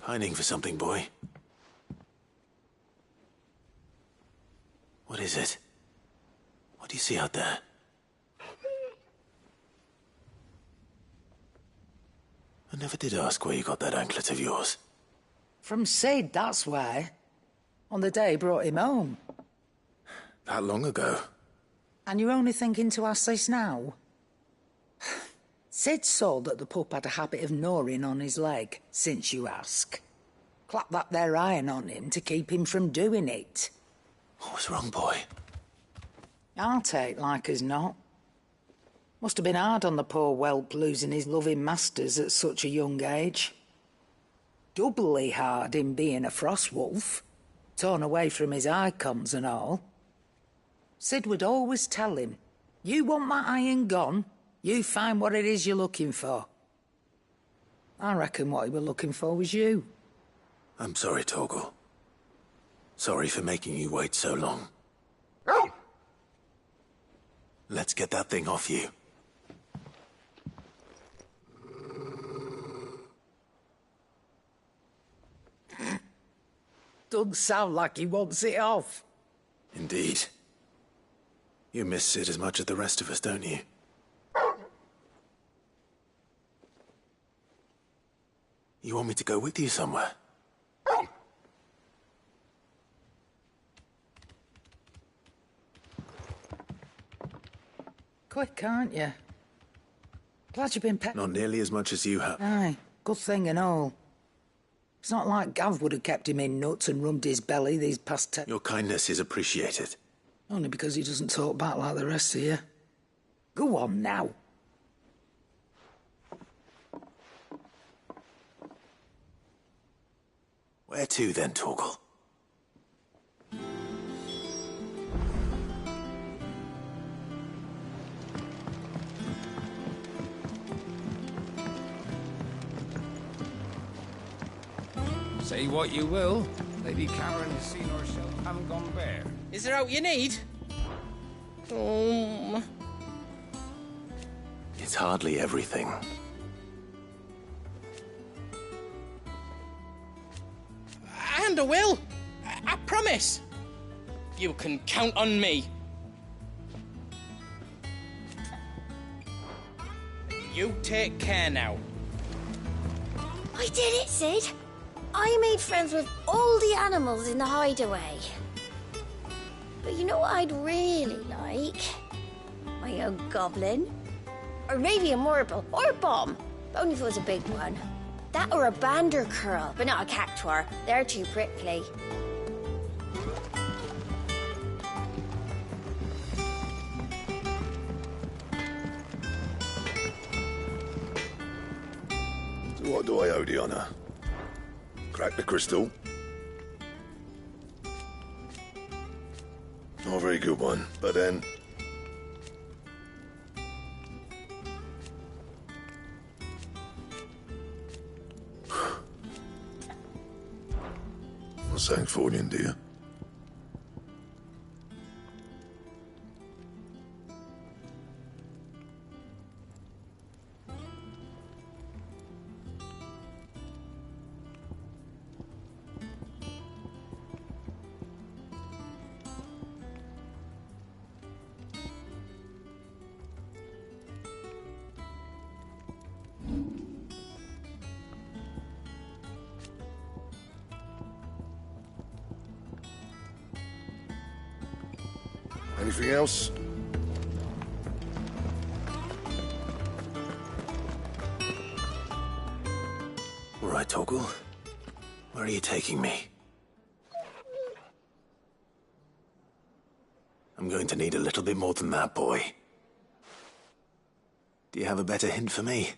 Pining for something, boy. What is it? What do you see out there? I never did ask where you got that anklet of yours. From Sid, that's why. On the day he brought him home. That long ago? And you're only thinking to ask this now? Sid saw that the pup had a habit of gnawing on his leg, since you ask. Clap that there iron on him to keep him from doing it. What was wrong, boy? I'll take like as not. Must have been hard on the poor whelp losing his loving masters at such a young age. Doubly hard in being a frost wolf, torn away from his icons and all. Sid would always tell him, you want that iron gone, you find what it is you're looking for. I reckon what he were looking for was you. I'm sorry, Torgal. Sorry for making you wait so long. Let's get that thing off you. Doesn't sound like he wants it off. Indeed. You miss Sid as much as the rest of us, don't you? You want me to go with you somewhere? Quick, aren't you? Glad you've been Not nearly as much as you have. Aye, good thing and all. It's not like Gav would have kept him in nuts and rubbed his belly these past 10... Your kindness is appreciated. Only because he doesn't talk back like the rest of you. Go on now. Where to then, Torgal? Say what you will, Lady Cameron has seen herself and gone bare. Is there out you need? It's hardly everything. And I will. I promise. You can count on me. You take care now. I did it, Sid. I made friends with all the animals in the hideaway. But you know what I'd really like? My own goblin. Or maybe a marble. Or a bomb. But only if it was a big one. That or a bander curl, but not a cactuar. They're too prickly. So what do I owe the honour? Crack the crystal? Not a very good one, but then... Not saying for you, dear. Anything else? All right, Torgal. Where are you taking me? I'm going to need a little bit more than that, boy. Do you have a better hint for me?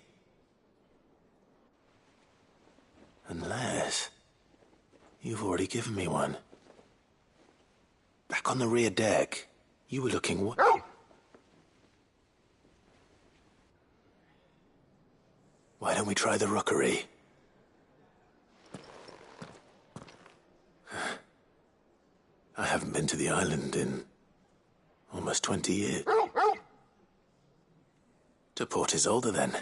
Unless... you've already given me one. Back on the rear deck. You were looking Why don't we try the rookery? I haven't been to the island in almost 20 years. To Port Isolde, then.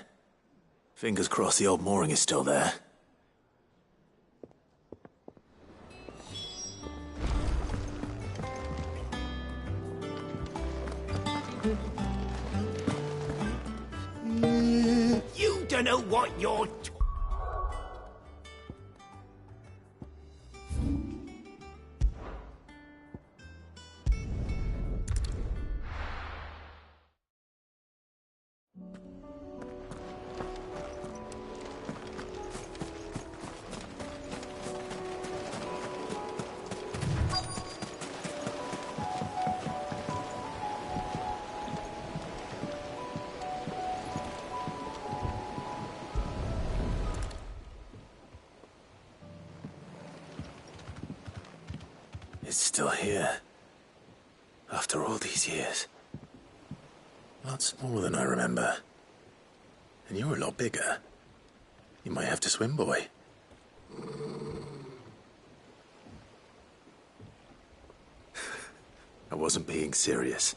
Fingers crossed the old mooring is still there. You don't know what you're... It's still here. After all these years. Lots smaller than I remember. And you're a lot bigger. You might have to swim, boy. I wasn't being serious.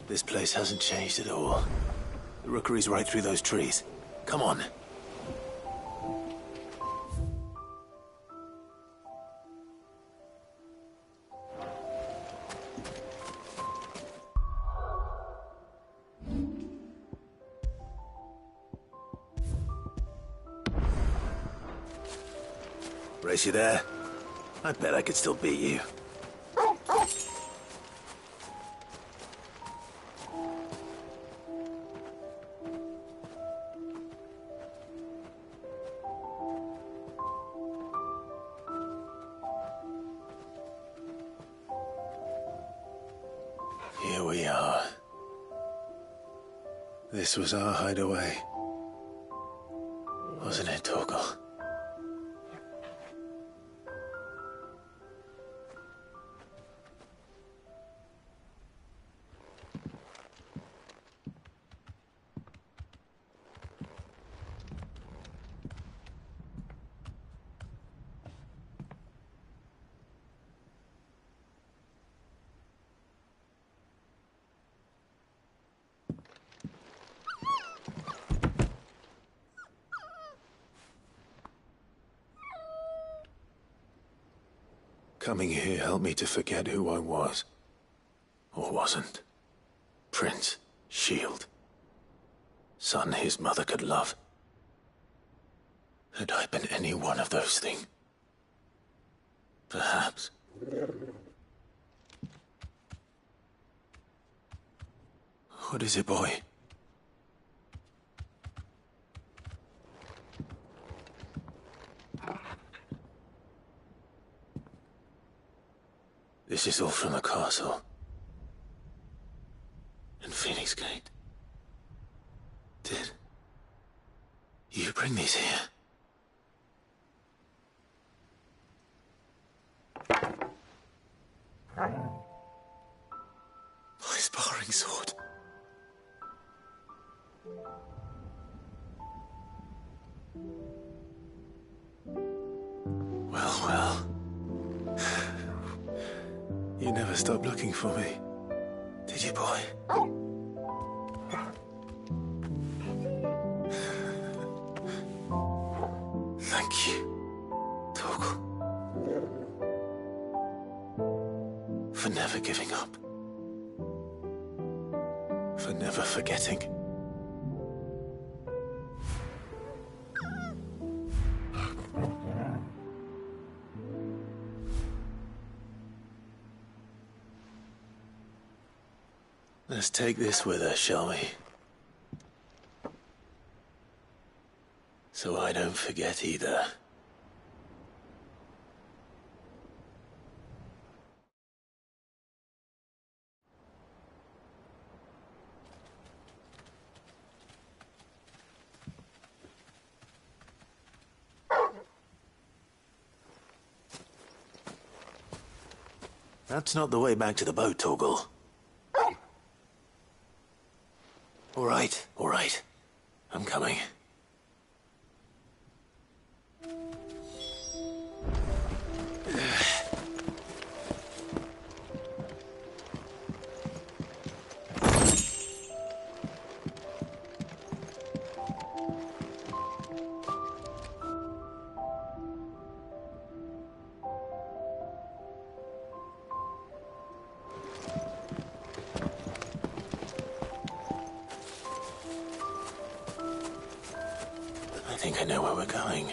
This place hasn't changed at all. The rookery's right through those trees. Come on. Race you there? I bet I could still beat you. Here we are. This was our hideaway. Wasn't it, Torgal? Coming here helped me to forget who I was. Or wasn't. Prince, shield. Son his mother could love. Had I been any one of those things? Perhaps. What is it, boy? This is all from the castle. And Phoenix Gate. Did you bring these here? My sparring sword. Well, well. You never stopped looking for me, did you, boy? Thank you, Torgal. For never giving up. For never forgetting. Let's take this with us, shall we? So I don't forget either. That's not the way back to the boat, Torgal. All right. I'm coming. I think I know where we're going.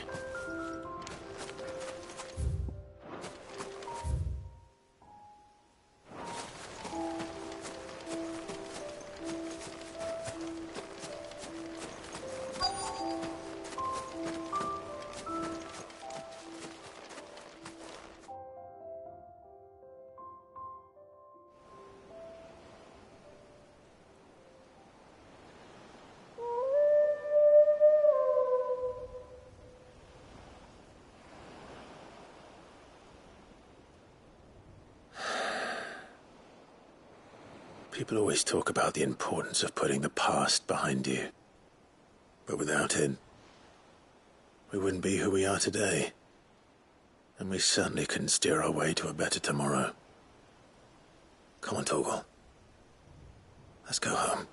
People always talk about the importance of putting the past behind you. But without it, we wouldn't be who we are today. And we certainly couldn't steer our way to a better tomorrow. Come on, Torgal. Let's go home.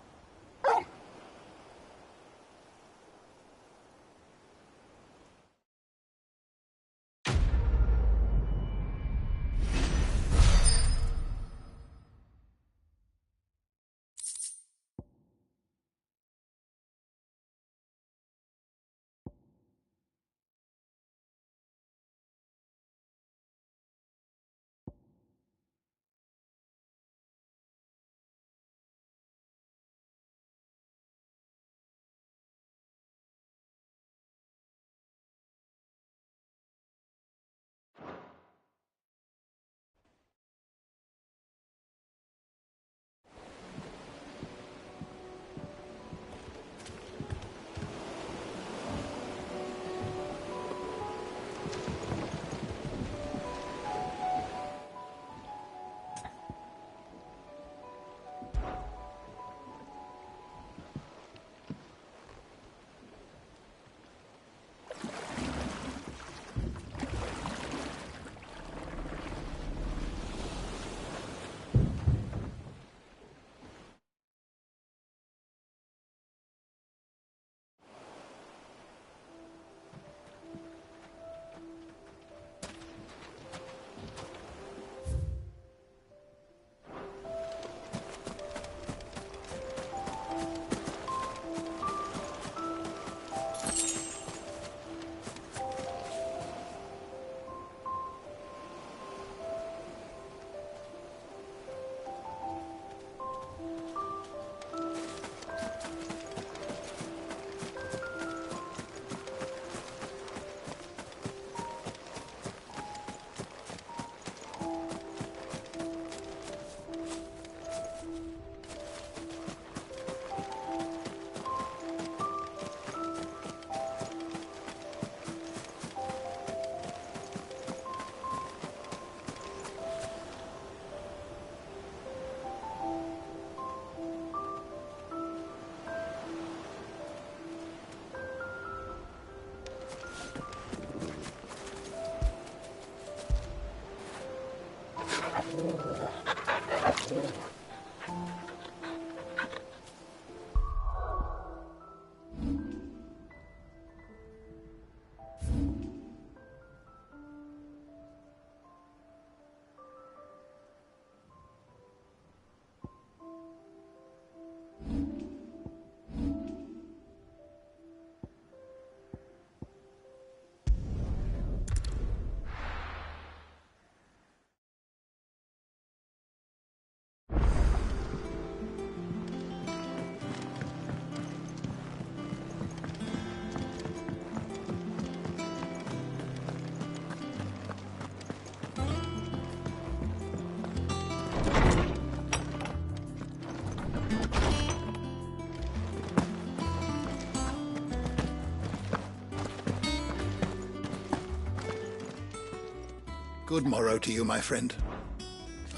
Good morrow to you, my friend.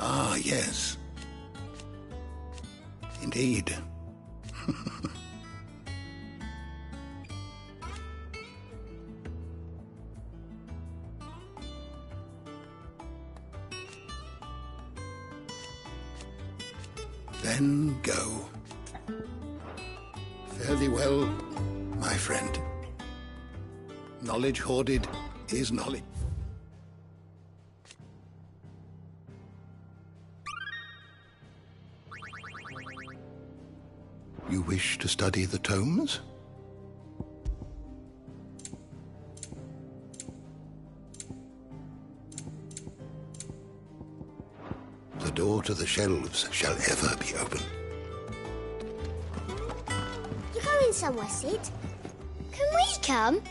Ah, yes. Indeed. Then go. Fare thee well, my friend. Knowledge hoarded is knowledge. You wish to study the tomes? The door to the shelves shall ever be open. You're going somewhere, Sid? Can we come?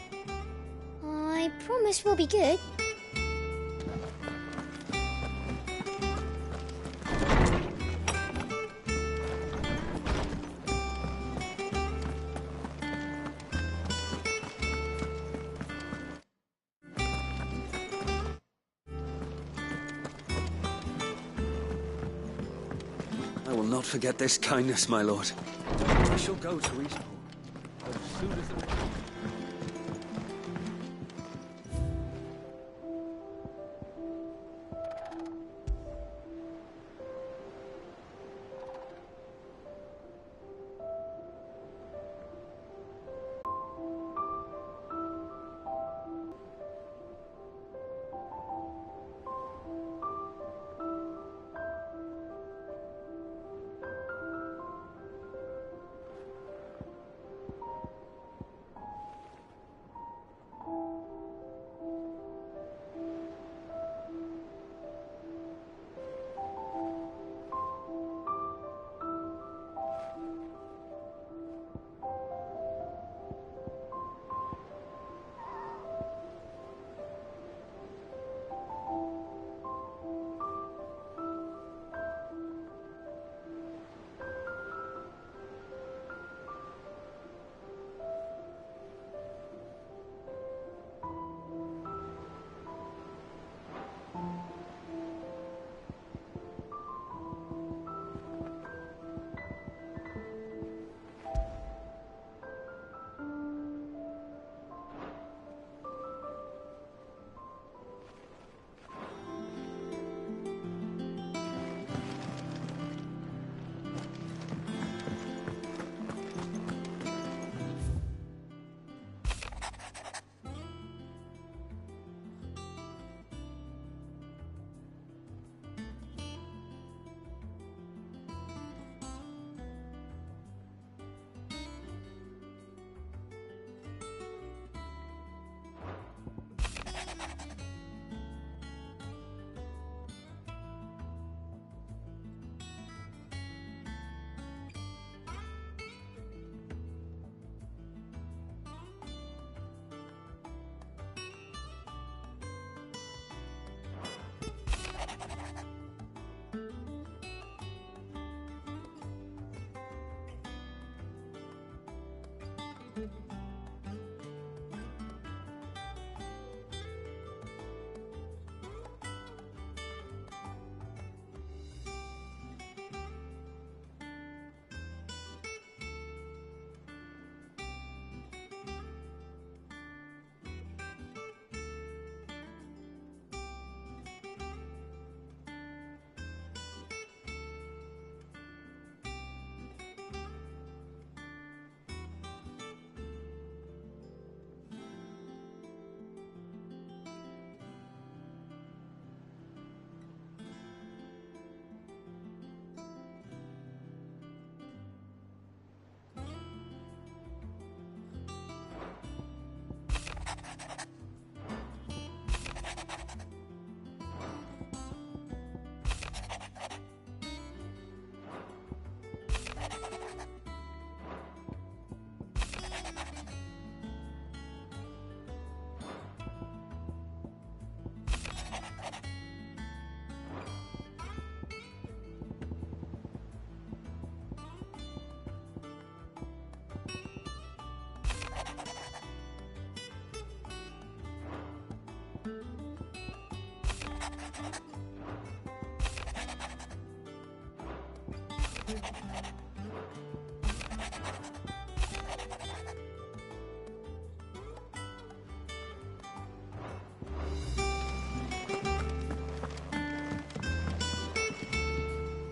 I promise we'll be good. I will not forget this kindness, my lord. I shall go to Eastport as soon as the...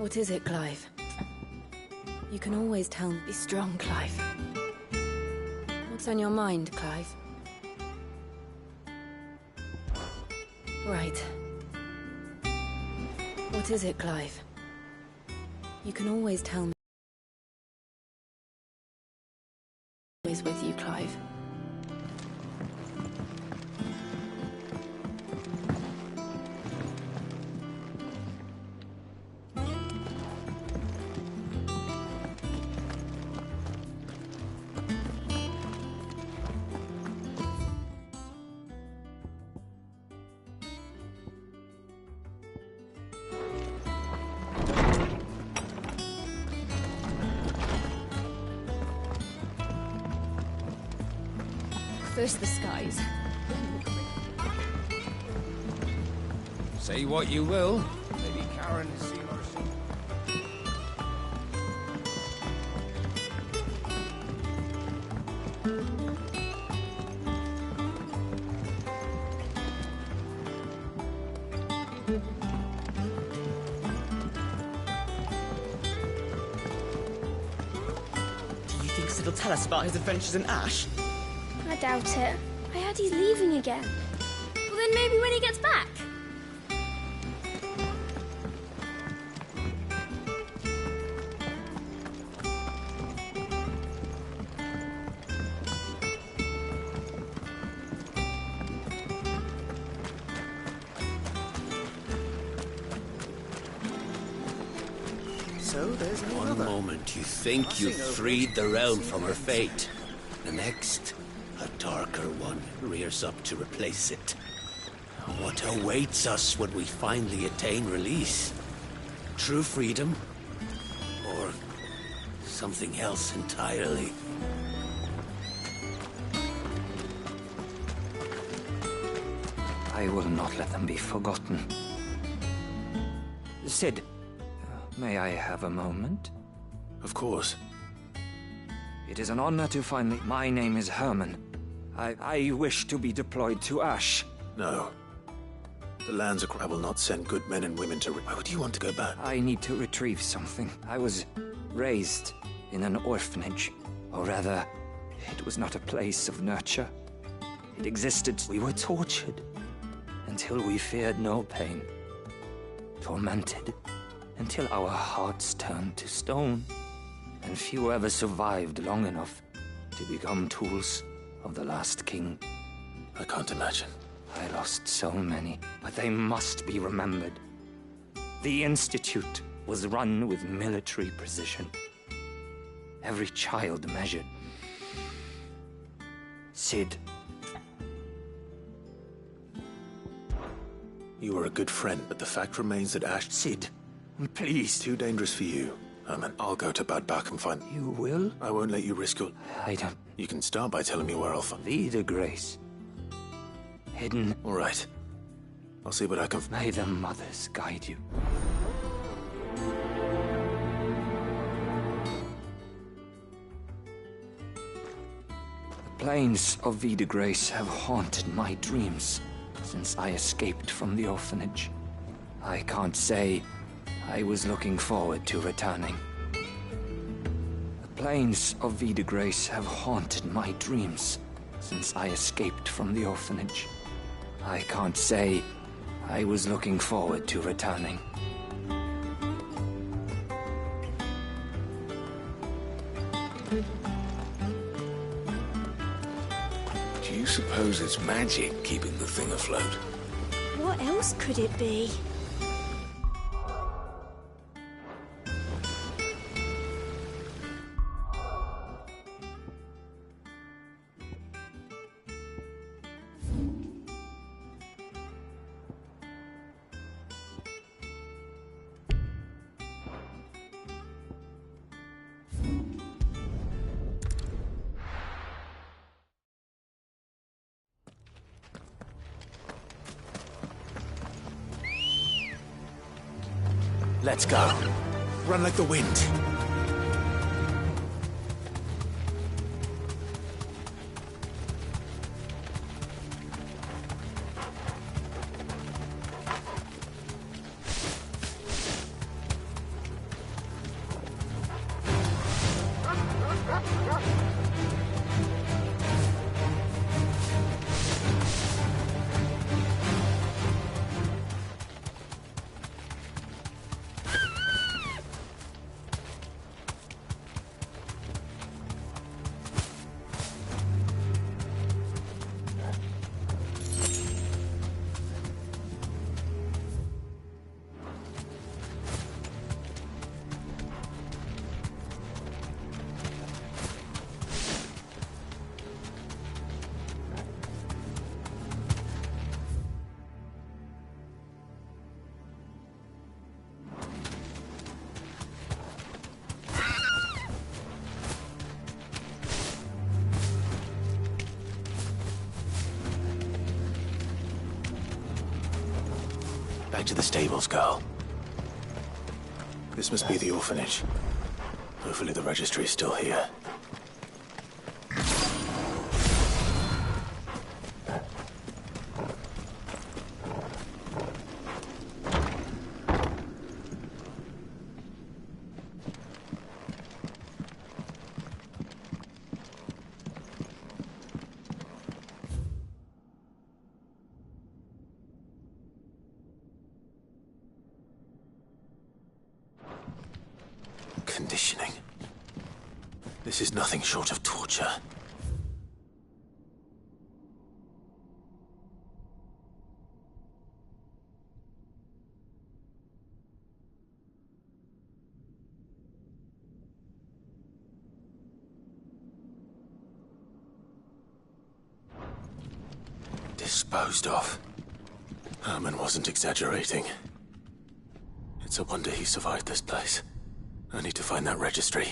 What is it, Clive? You can always tell me. Be strong, Clive. What's on your mind, Clive? Right. What is it, Clive? You can always tell me. Always with you, Clive. First the skies. Say what you will, Lady Karen has seen herself. Do you think Sid will tell us about his adventures in Ash? I doubt it. I heard he's leaving again. Well, then maybe when he gets back. So there's One another. moment you think you've freed the realm from her fate. The next, a darker one rears up to replace it. What awaits us when we finally attain release? True freedom? Or something else entirely? I will not let them be forgotten. Sid, may I have a moment? Of course. It is an honor to finally... My name is Herman. I wish to be deployed to Ash. No. The Landsacre will not send good men and women to... Why would you want to go back? I need to retrieve something. I was raised in an orphanage. Or rather, it was not a place of nurture. It existed. We were tortured until we feared no pain. Tormented until our hearts turned to stone. And few ever survived long enough to become tools of the last king. I can't imagine. I lost so many, but they must be remembered. The Institute was run with military precision. Every child measured. Sid. You were a good friend, but the fact remains that Ash... Sid, please. Too dangerous for you, Herman. I'll go to Bad Bach and find... You will? I won't let you risk your... I don't... You can start by telling me where I'll find... Vida Grace. Hidden... All right. I'll see what I can... May the mothers guide you. The plains of Vida Grace have haunted my dreams since I escaped from the orphanage. I can't say I was looking forward to returning. The plains of Vida Grace have haunted my dreams since I escaped from the orphanage. I can't say I was looking forward to returning. Do you suppose it's magic keeping the thing afloat? What else could it be? Let's go. Run like the wind. Back to the stables, girl. This must be the orphanage. Hopefully the registry is still here. Conditioning. This is nothing short of torture. Disposed of. Herman wasn't exaggerating. It's a wonder he survived this place. I need to find that registry.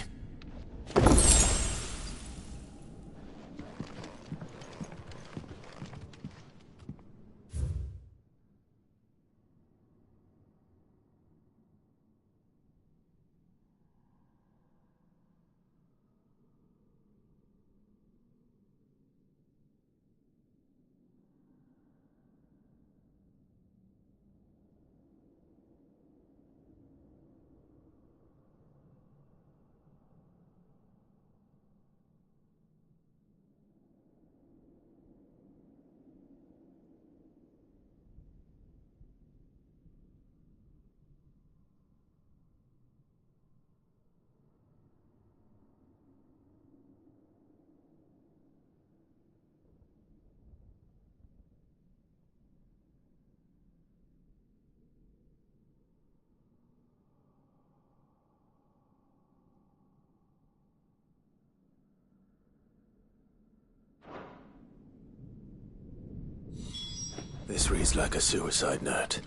This reads like a suicide note.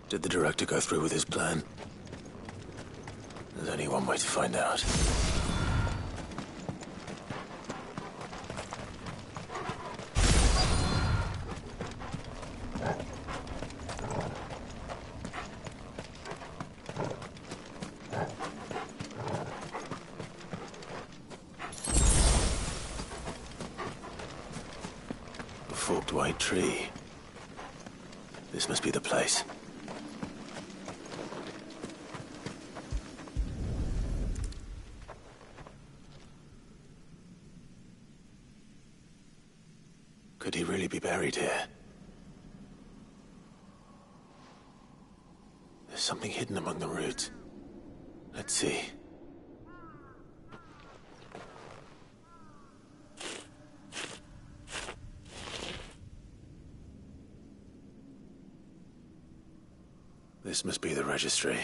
Did the director go through with his plan? There's only one way to find out. A forked white tree. This must be the place. Could he really be buried here? There's something hidden among the roots. Let's see. This must be the registry.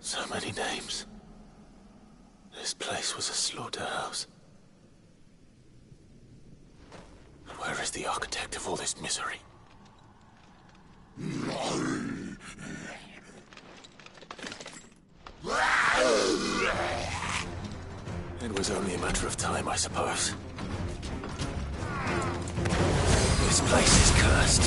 So many names. This place was a slaughterhouse. Where is the architect of all this misery? It was only a matter of time, I suppose. This place is cursed.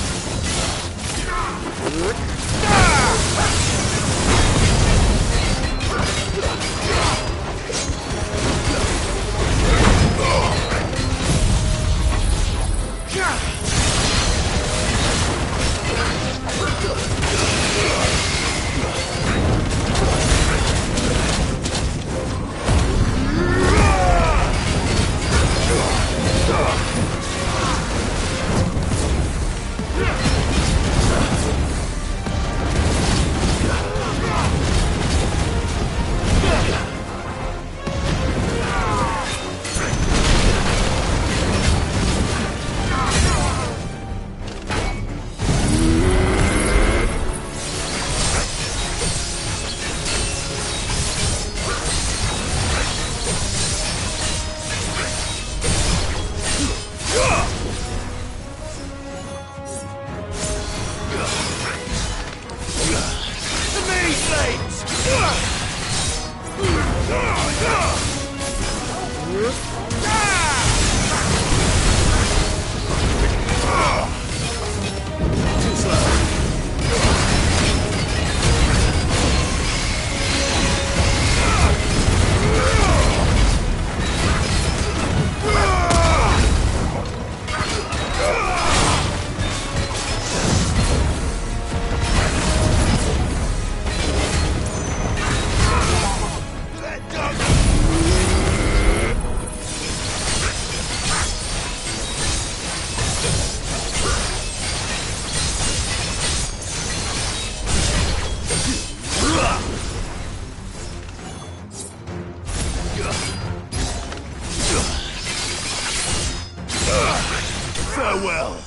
Farewell.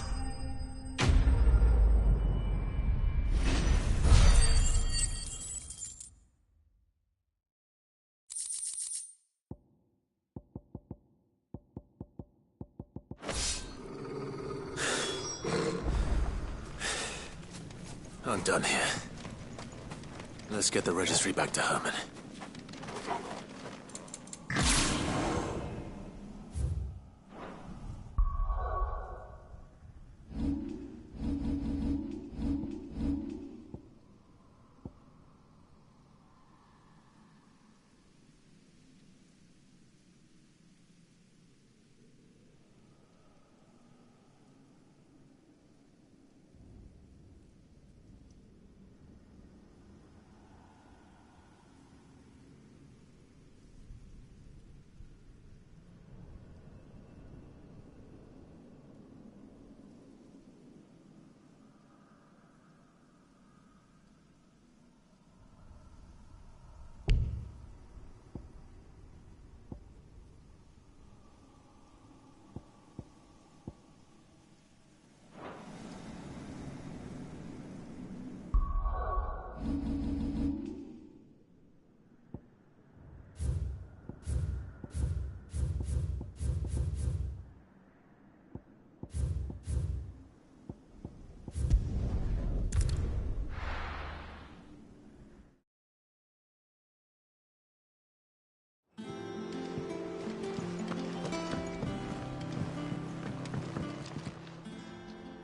I'm done here. Let's get the registry back to Herman.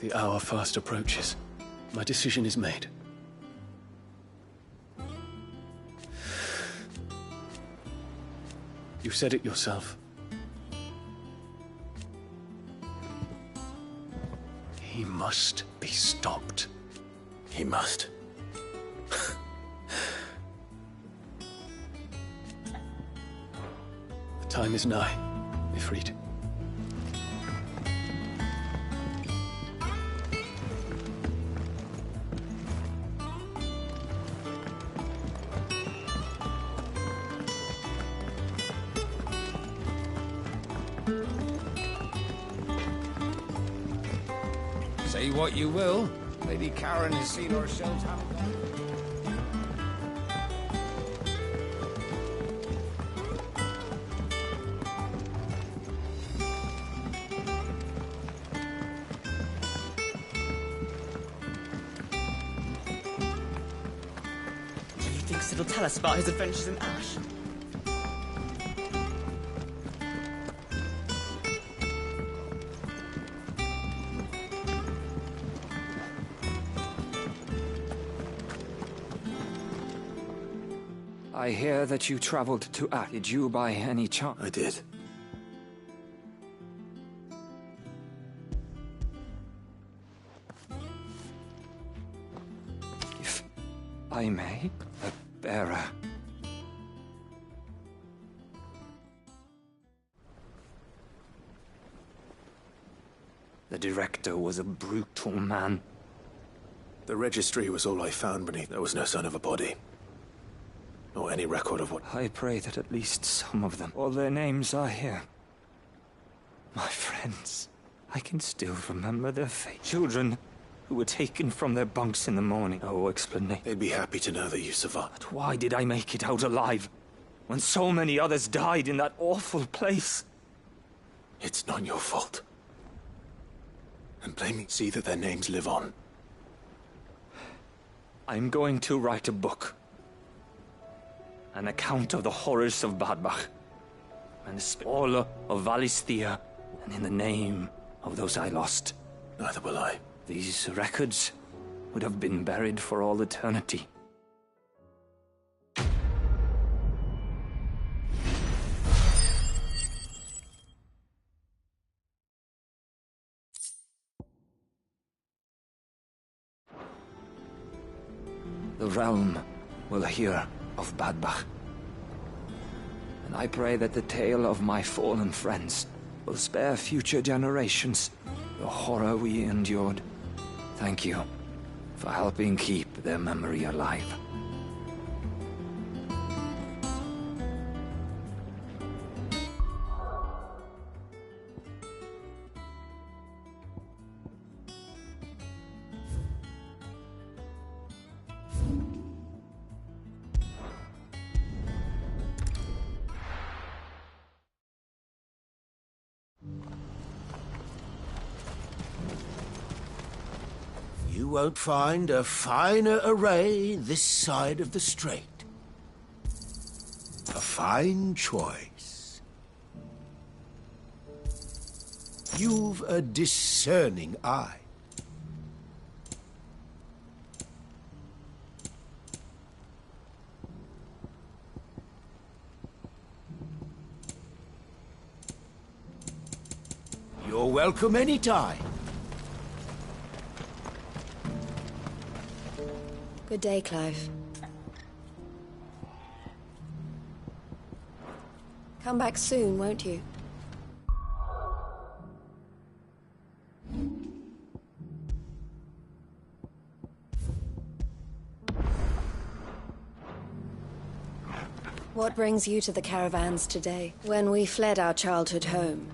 The hour fast approaches. My decision is made. You said it yourself. He must be stopped. He must. The time is nigh, Ifrit. Say what you will, Lady Karen has seen herself have Perhaps it'll tell us about his adventures in Ash. I hear that you traveled to Ash. Did you by any chance? I did. If I may, a bearer. The director was a brutal man. The registry was all I found beneath. There was no sign of a body. Or any record of what... I pray that at least some of them, all their names are here. My friends, I can still remember their fate. Children who were taken from their bunks in the morning. No explanation. They'd be happy to know that you survived. But why did I make it out alive, when so many others died in that awful place? It's not your fault. And blame me. See that their names live on. I'm going to write a book. An account of the horrors of Badbach, and the all of Valisthea, and in the name of those I lost. Neither will I. These records would have been buried for all eternity. The realm will hear of Badbach. And I pray that the tale of my fallen friends will spare future generations the horror we endured. Thank you for helping keep their memory alive. You won't find a finer array this side of the strait. A fine choice. You've a discerning eye. You're welcome anytime. Good day, Clive. Come back soon, won't you? What brings you to the caravans today? When we fled our childhood home,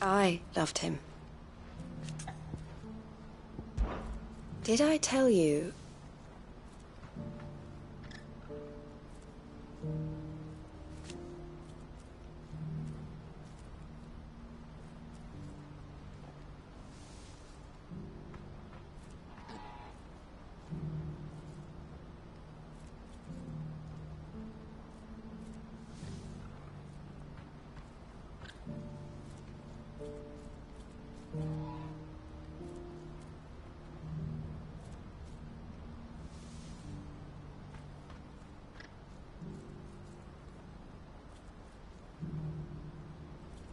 I loved him. Did I tell you?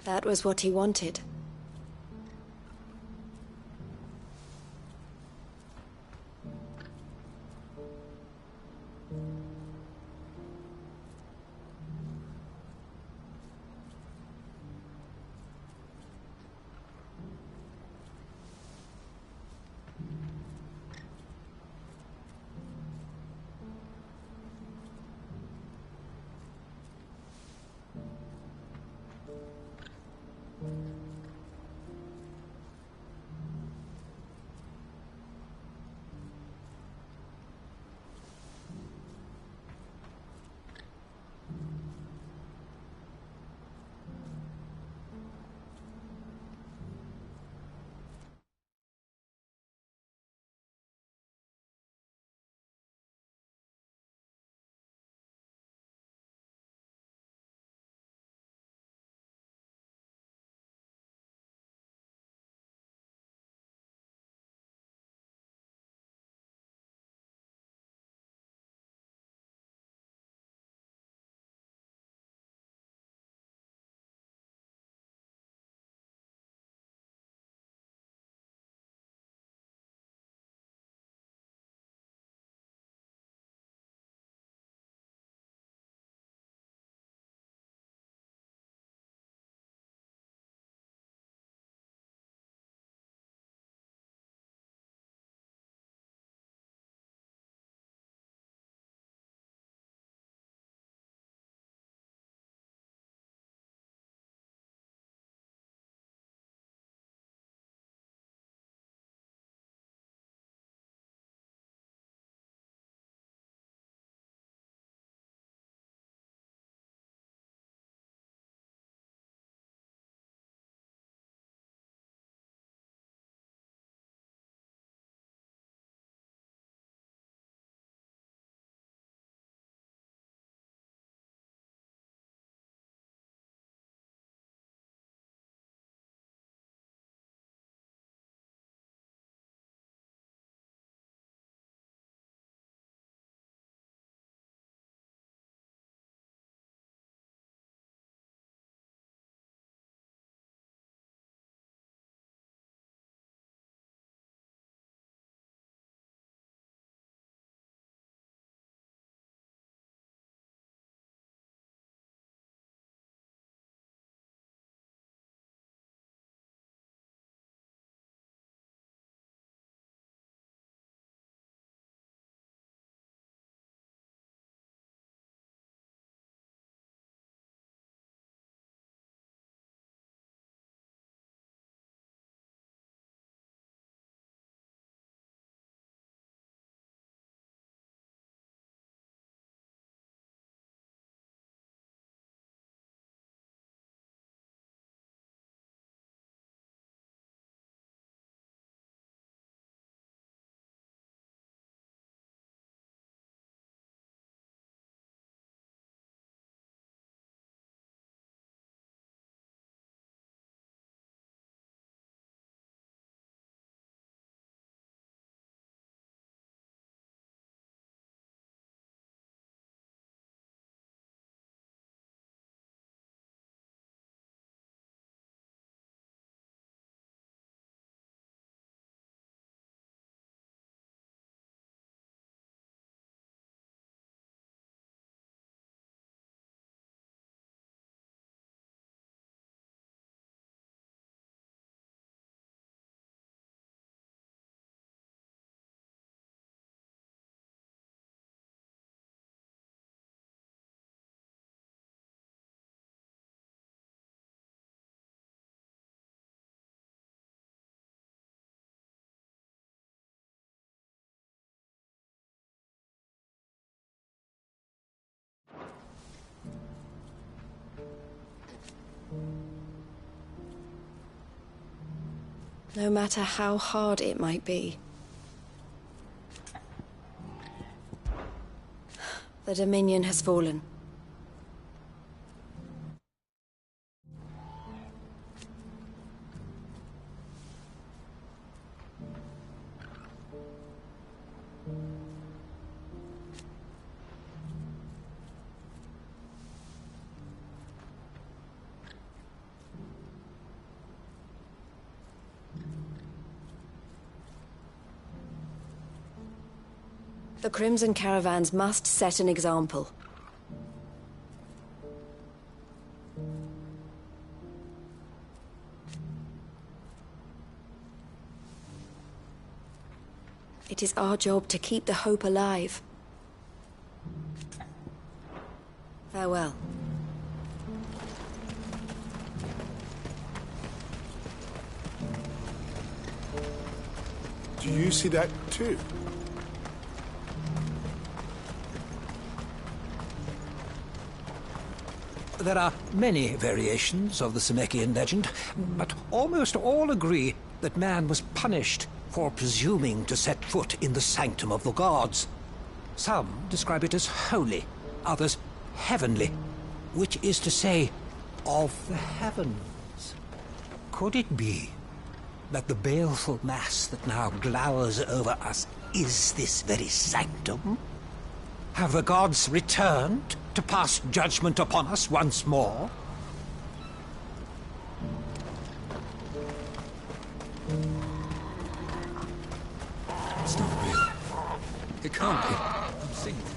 That was what he wanted. No matter how hard it might be. The Dominion has fallen. The Crimson Caravans must set an example. It is our job to keep the hope alive. Farewell. Do you see that too? There are many variations of the Zemeckis legend, but almost all agree that man was punished for presuming to set foot in the sanctum of the gods. Some describe it as holy, others heavenly, which is to say, of the heavens. Could it be that the baleful mass that now glowers over us is this very sanctum? Have the gods returned to pass judgment upon us once more? It's not real. It can't be. I'm seeing things.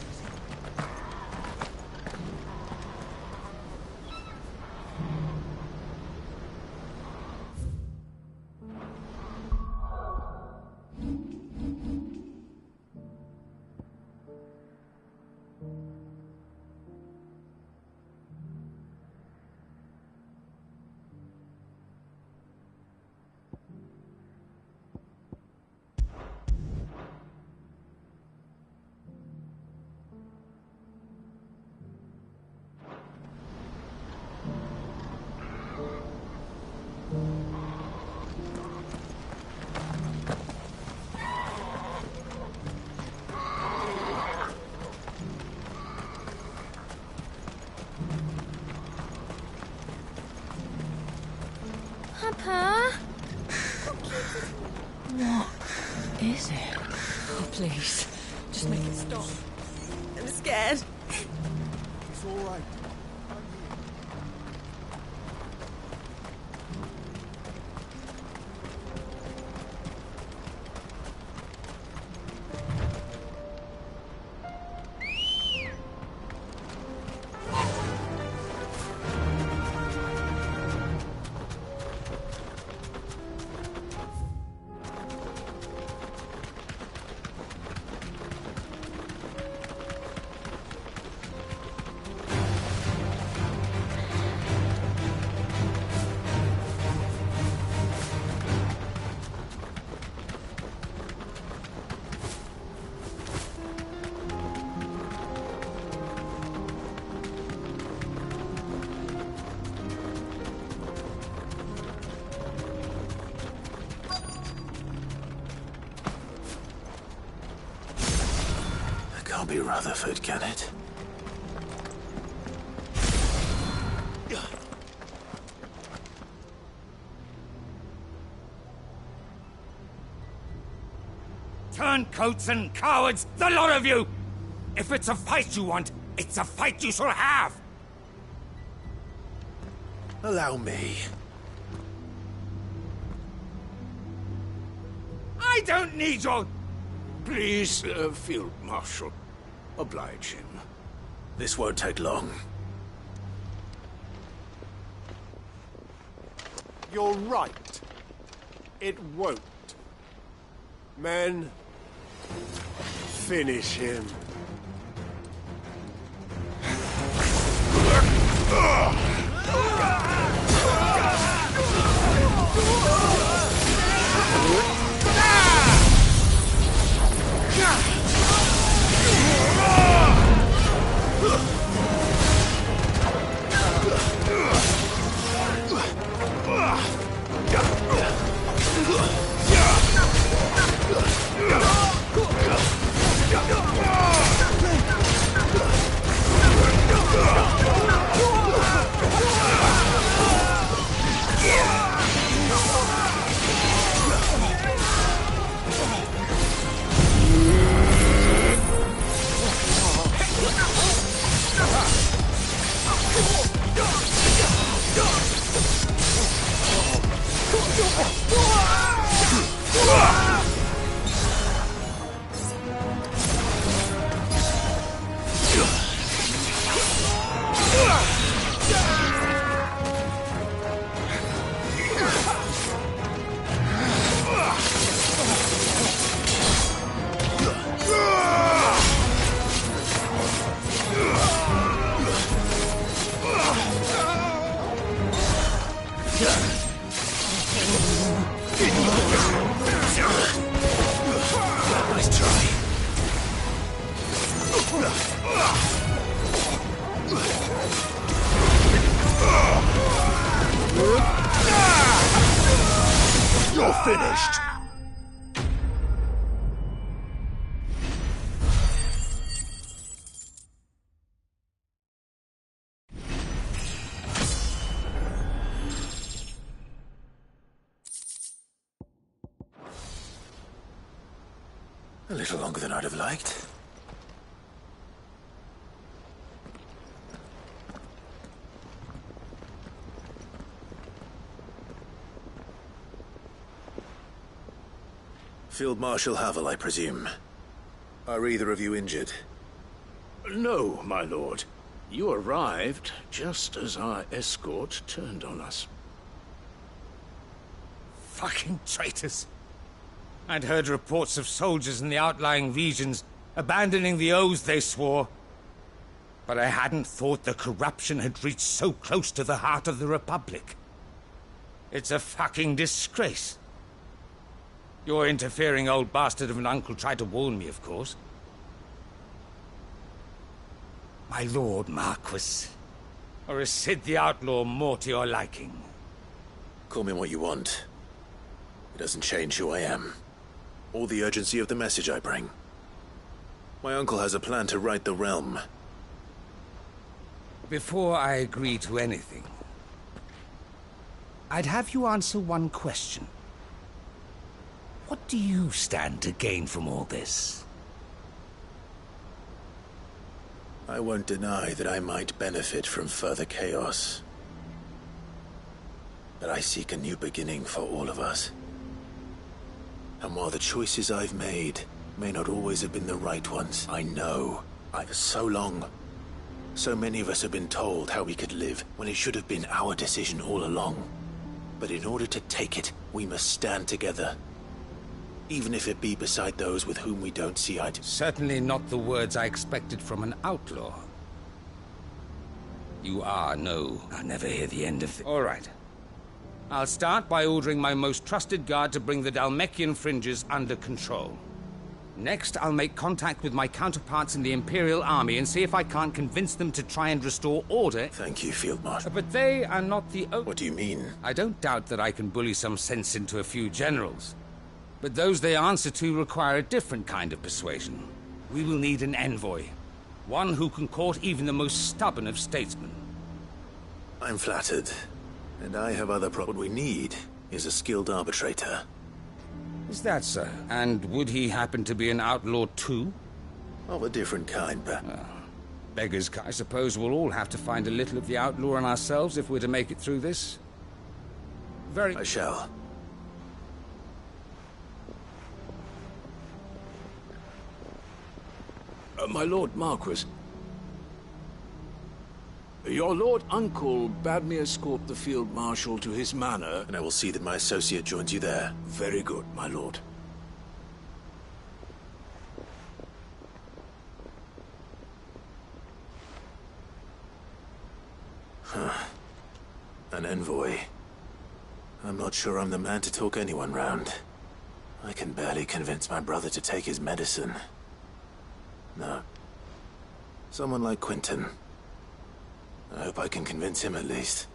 Papa? What is it? Oh, please. Just make it stop. I'm scared. It's all right. Can't be Rutherford, can it? Turncoats and cowards, the lot of you! If it's a fight you want, it's a fight you shall have! Allow me. I don't need your... Please, Field Marshal, oblige him. This won't take long. You're right. It won't. Men, finish him. Nice try. You're finished. A little longer than I'd have liked. Field Marshal Havel, I presume. Are either of you injured? No, my lord. You arrived just as our escort turned on us. Fucking traitors. I'd heard reports of soldiers in the outlying regions abandoning the oaths they swore. But I hadn't thought the corruption had reached so close to the heart of the Republic. It's a fucking disgrace. Your interfering old bastard of an uncle tried to warn me, of course. My lord Marquis. Or is Sid the Outlaw more to your liking? Call me what you want. It doesn't change who I am, or the urgency of the message I bring. My uncle has a plan to right the realm. Before I agree to anything, I'd have you answer one question. What do you stand to gain from all this? I won't deny that I might benefit from further chaos. But I seek a new beginning for all of us. And while the choices I've made may not always have been the right ones, I know. For so long, so many of us have been told how we could live when it should have been our decision all along. But in order to take it, we must stand together. Even if it be beside those with whom we don't see eye to. Certainly not the words I expected from an outlaw. You are no... I'll never hear the end of it. All right. I'll start by ordering my most trusted guard to bring the Dhalmekian fringes under control. Next, I'll make contact with my counterparts in the Imperial Army and see if I can't convince them to try and restore order. Thank you, Field Marshal. But they are not the... What do you mean? I don't doubt that I can bully some sense into a few generals. But those they answer to require a different kind of persuasion. We will need an envoy. One who can court even the most stubborn of statesmen. I'm flattered. And I have other What we need is a skilled arbitrator. Is that so? And would he happen to be an outlaw too? Of a different kind, but... Beggars, I suppose we'll all have to find a little of the outlaw in ourselves if we're to make it through this. I shall. My lord Marquis. Your lord uncle bade me escort the field marshal to his manor. And I will see that my associate joins you there. Very good, my lord. An envoy. I'm not sure I'm the man to talk anyone round. I can barely convince my brother to take his medicine. No. Someone like Quentin. I hope I can convince him at least.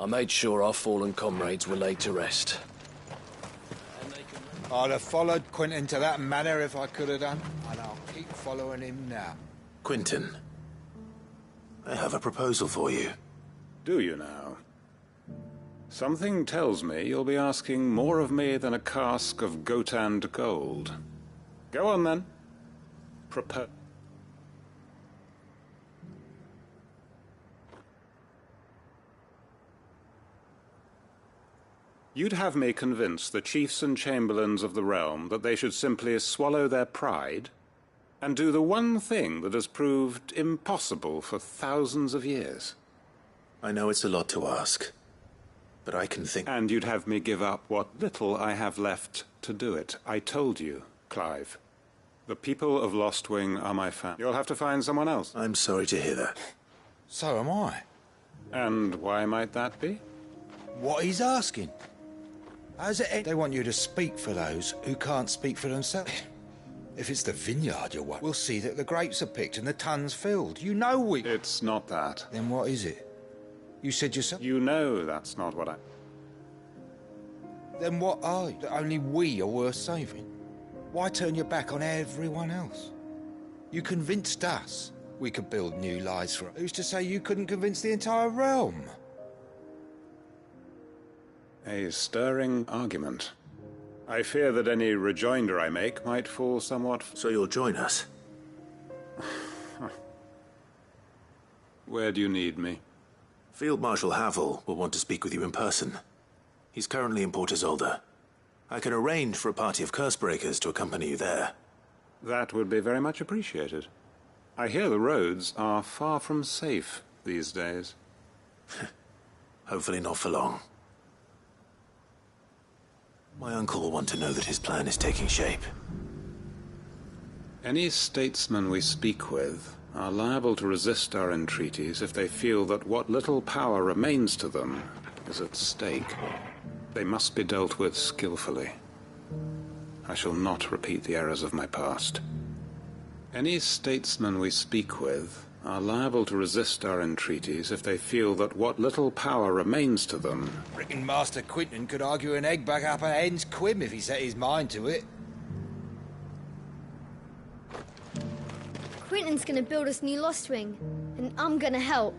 I made sure our fallen comrades were laid to rest. I'd have followed Quentin to that manor if I could have done, and I'll keep following him now. Quentin, I have a proposal for you. Do you now? Something tells me you'll be asking more of me than a cask of Gotand gold. Go on, then. Propose. You'd have me convince the chiefs and chamberlains of the realm that they should simply swallow their pride and do the one thing that has proved impossible for thousands of years. I know it's a lot to ask, but I can think... And you'd have me give up what little I have left to do it. I told you, Clive. The people of Lostwing are my family. You'll have to find someone else. I'm sorry to hear that. So am I. And why might that be? What he's asking. How's it they want you to speak for those who can't speak for themselves? If it's the vineyard you want, we'll see that the grapes are picked and the tons filled. You know we... It's not that. Then what is it? You said yourself... You know that's not what I... Then what are you? That only we are worth saving? Why turn your back on everyone else? You convinced us we could build new lives for... Who's to say you couldn't convince the entire realm? A stirring argument. I fear that any rejoinder I make might fall somewhat... So you'll join us? Where do you need me? Field Marshal Havel will want to speak with you in person. He's currently in Port Isolde. I can arrange for a party of Cursebreakers to accompany you there. That would be very much appreciated. I hear the roads are far from safe these days. Hopefully not for long. My uncle will want to know that his plan is taking shape. Any statesmen we speak with are liable to resist our entreaties if they feel that what little power remains to them is at stake. They must be dealt with skillfully. I shall not repeat the errors of my past. Any statesmen we speak with are liable to resist our entreaties if they feel that what little power remains to them... Reckon Master Quentin could argue an egg back up a hen's quim if he set his mind to it. Quentin's gonna build us new Lostwing, and I'm gonna help.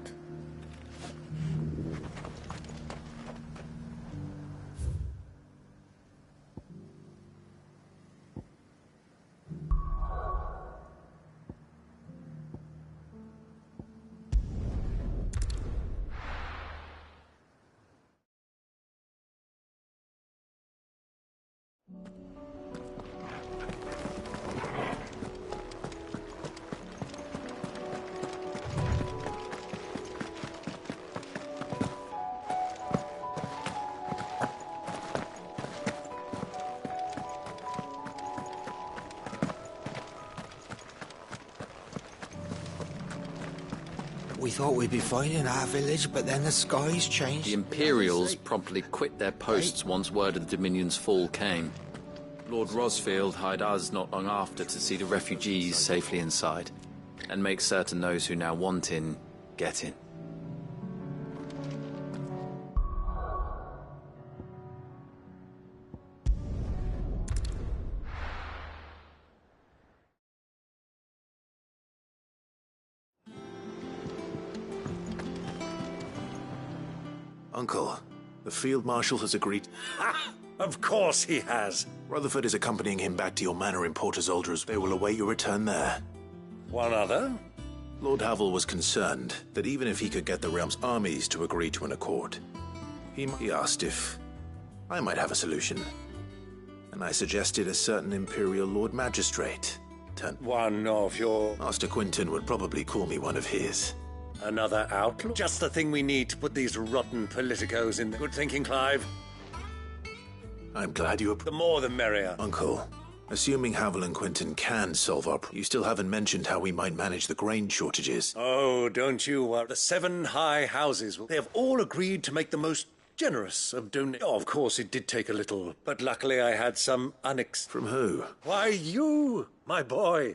We thought we'd be fine in our village, but then the skies changed. The Imperials promptly quit their posts once word of the Dominion's fall came. Lord Rosfield hired us not long after to see the refugees safely inside, and make certain those who now want in, get in. Uncle, the Field Marshal has agreed... Of course he has. Rutherford is accompanying him back to your manor in Port Isolde. They will await your return there. One other? Lord Havel was concerned that even if he could get the realm's armies to agree to an accord, he asked if I might have a solution. And I suggested a certain Imperial Lord Magistrate. One of your... Master Quentin would probably call me one of his. Another outlaw? Just the thing we need to put these rotten politicos in. Good thinking, Clive. I'm glad you... The more the merrier. Uncle, assuming Havel and Quentin can solve our... You still haven't mentioned how we might manage the grain shortages. Oh, don't you worry. The 7 high houses, they have all agreed to make the most generous of donations. Oh, of course, it did take a little, but luckily I had some From who? Why, you, my boy.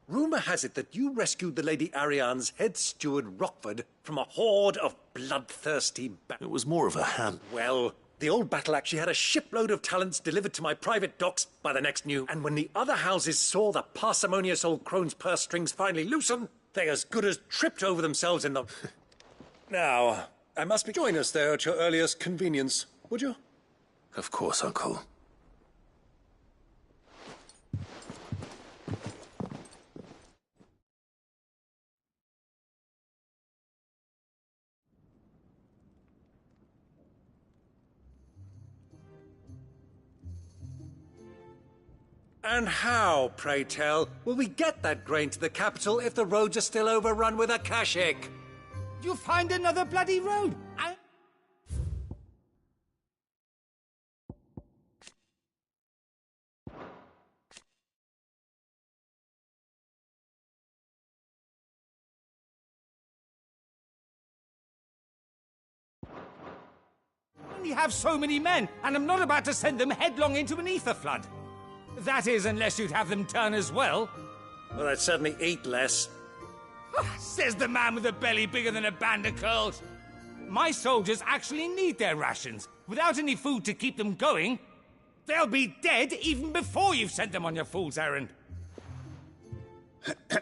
Rumor has it that you rescued the Lady Ariane's head steward Rockford from a horde of bloodthirsty It was more of a hand. Well, the old battle axe, she had a shipload of talents delivered to my private docks by the next new. And when the other houses saw the parsimonious old crone's purse strings finally loosen, they as good as tripped over themselves in the... Now, I must be... Join us there at your earliest convenience, would you? Of course, Uncle. And how, pray tell, will we get that grain to the capital if the roads are still overrun with akashic? You find another bloody road. I only have so many men, and I'm not about to send them headlong into an ether flood. That is, unless you'd have them turn as well. Well, I'd certainly eat less. Says the man with a belly bigger than a band of curls. My soldiers actually need their rations. Without any food to keep them going, they'll be dead even before you've sent them on your fool's errand.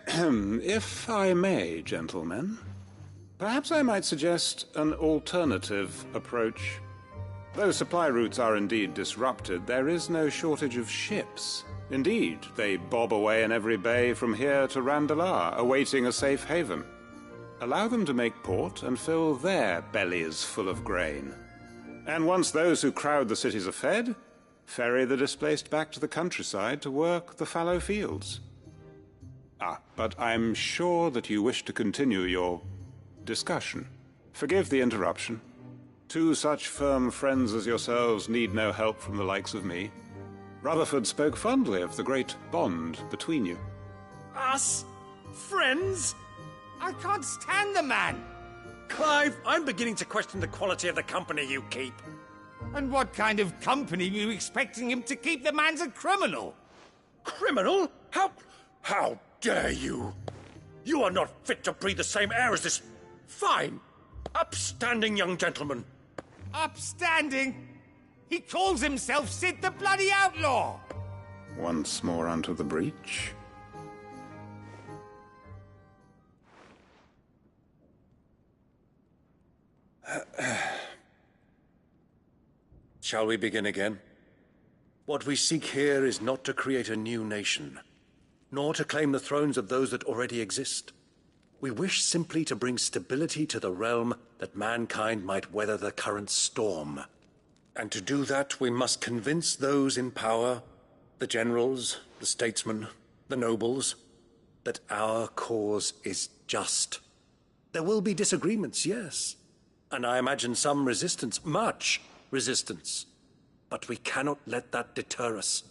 If I may, gentlemen, perhaps I might suggest an alternative approach. Though supply routes are indeed disrupted, there is no shortage of ships. Indeed, they bob away in every bay from here to Randalar, awaiting a safe haven. Allow them to make port and fill their bellies full of grain. And once those who crowd the cities are fed, ferry the displaced back to the countryside to work the fallow fields. But I'm sure that you wish to continue your discussion. Forgive the interruption. Two such firm friends as yourselves need no help from the likes of me. Rutherford spoke fondly of the great bond between you. Us? Friends? I can't stand the man! Clive, I'm beginning to question the quality of the company you keep. And what kind of company were you expecting him to keep? The man's a criminal! Criminal? How dare you? You are not fit to breathe the same air as this fine, upstanding young gentleman. Upstanding? He calls himself Sid the Bloody Outlaw! Once more onto the breach. Shall we begin again? What we seek here is not to create a new nation, nor to claim the thrones of those that already exist. We wish simply to bring stability to the realm that mankind might weather the current storm. And to do that, we must convince those in power, the generals, the statesmen, the nobles, that our cause is just. There will be disagreements, yes. And I imagine some resistance, much resistance. But we cannot let that deter us.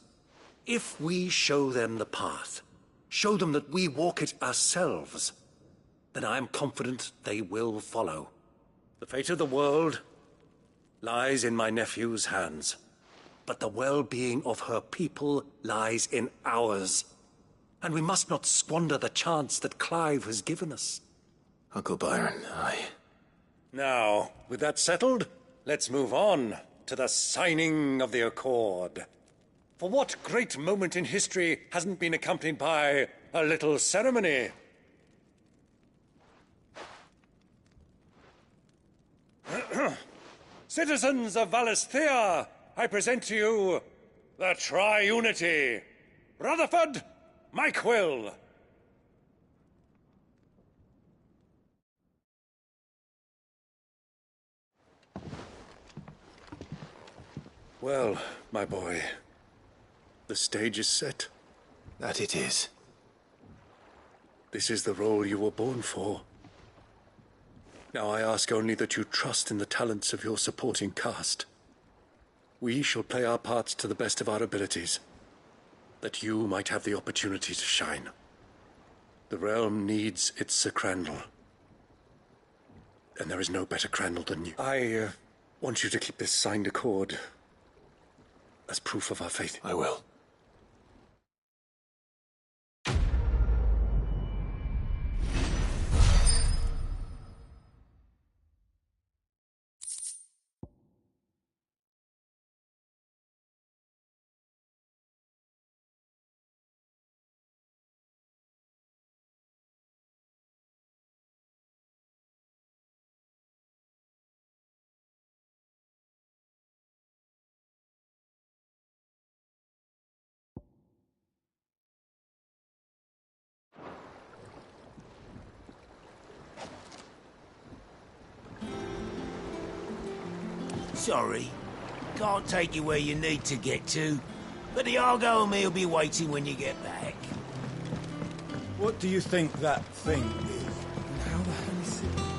If we show them the path, show them that we walk it ourselves, then I am confident they will follow. The fate of the world lies in my nephew's hands, but the well-being of her people lies in ours. And we must not squander the chance that Clive has given us. Uncle Byron, Now, with that settled, let's move on to the signing of the Accord. For what great moment in history hasn't been accompanied by a little ceremony? Citizens of Valisthea, I present to you the Triunity. Rutherford, Mike Will. Well, my boy, the stage is set. That it is. This is the role you were born for. Now I ask only that you trust in the talents of your supporting cast. We shall play our parts to the best of our abilities, that you might have the opportunity to shine. The realm needs its Sir Crandall. And there is no better Crandall than you. I want you to keep this signed accord as proof of our faith. I will. Sorry. Can't take you where you need to get to. But the Argo and me will be waiting when you get back. What do you think that thing is? How the hell is it?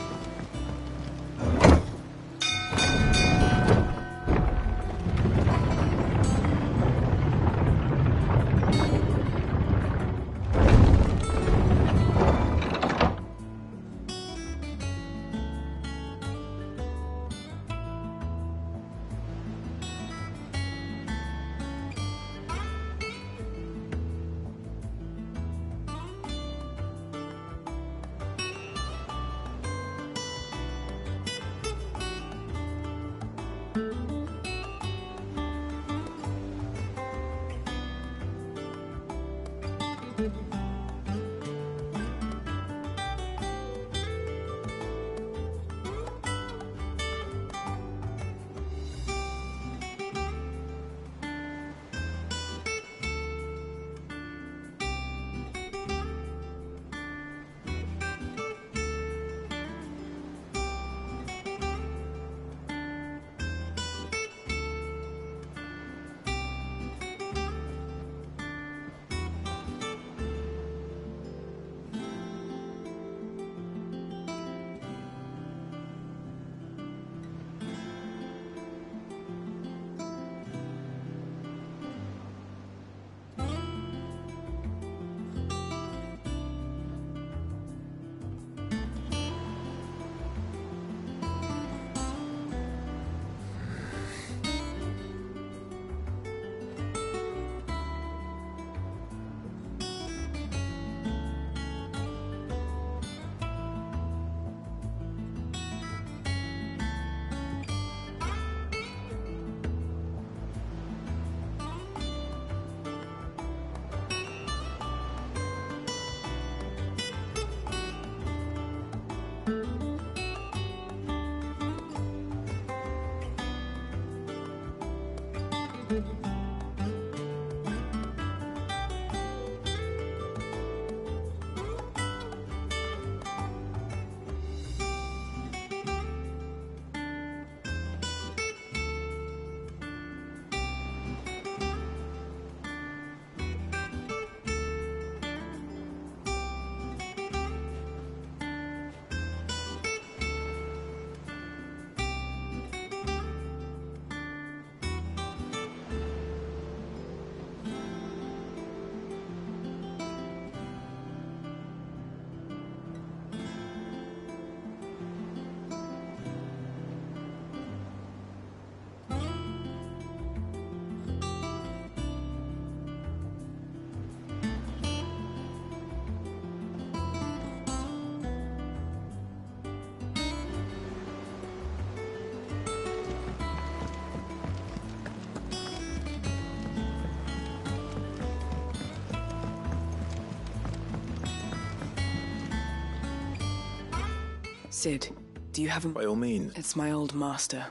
Sid, do you have a... By all means. It's my old master.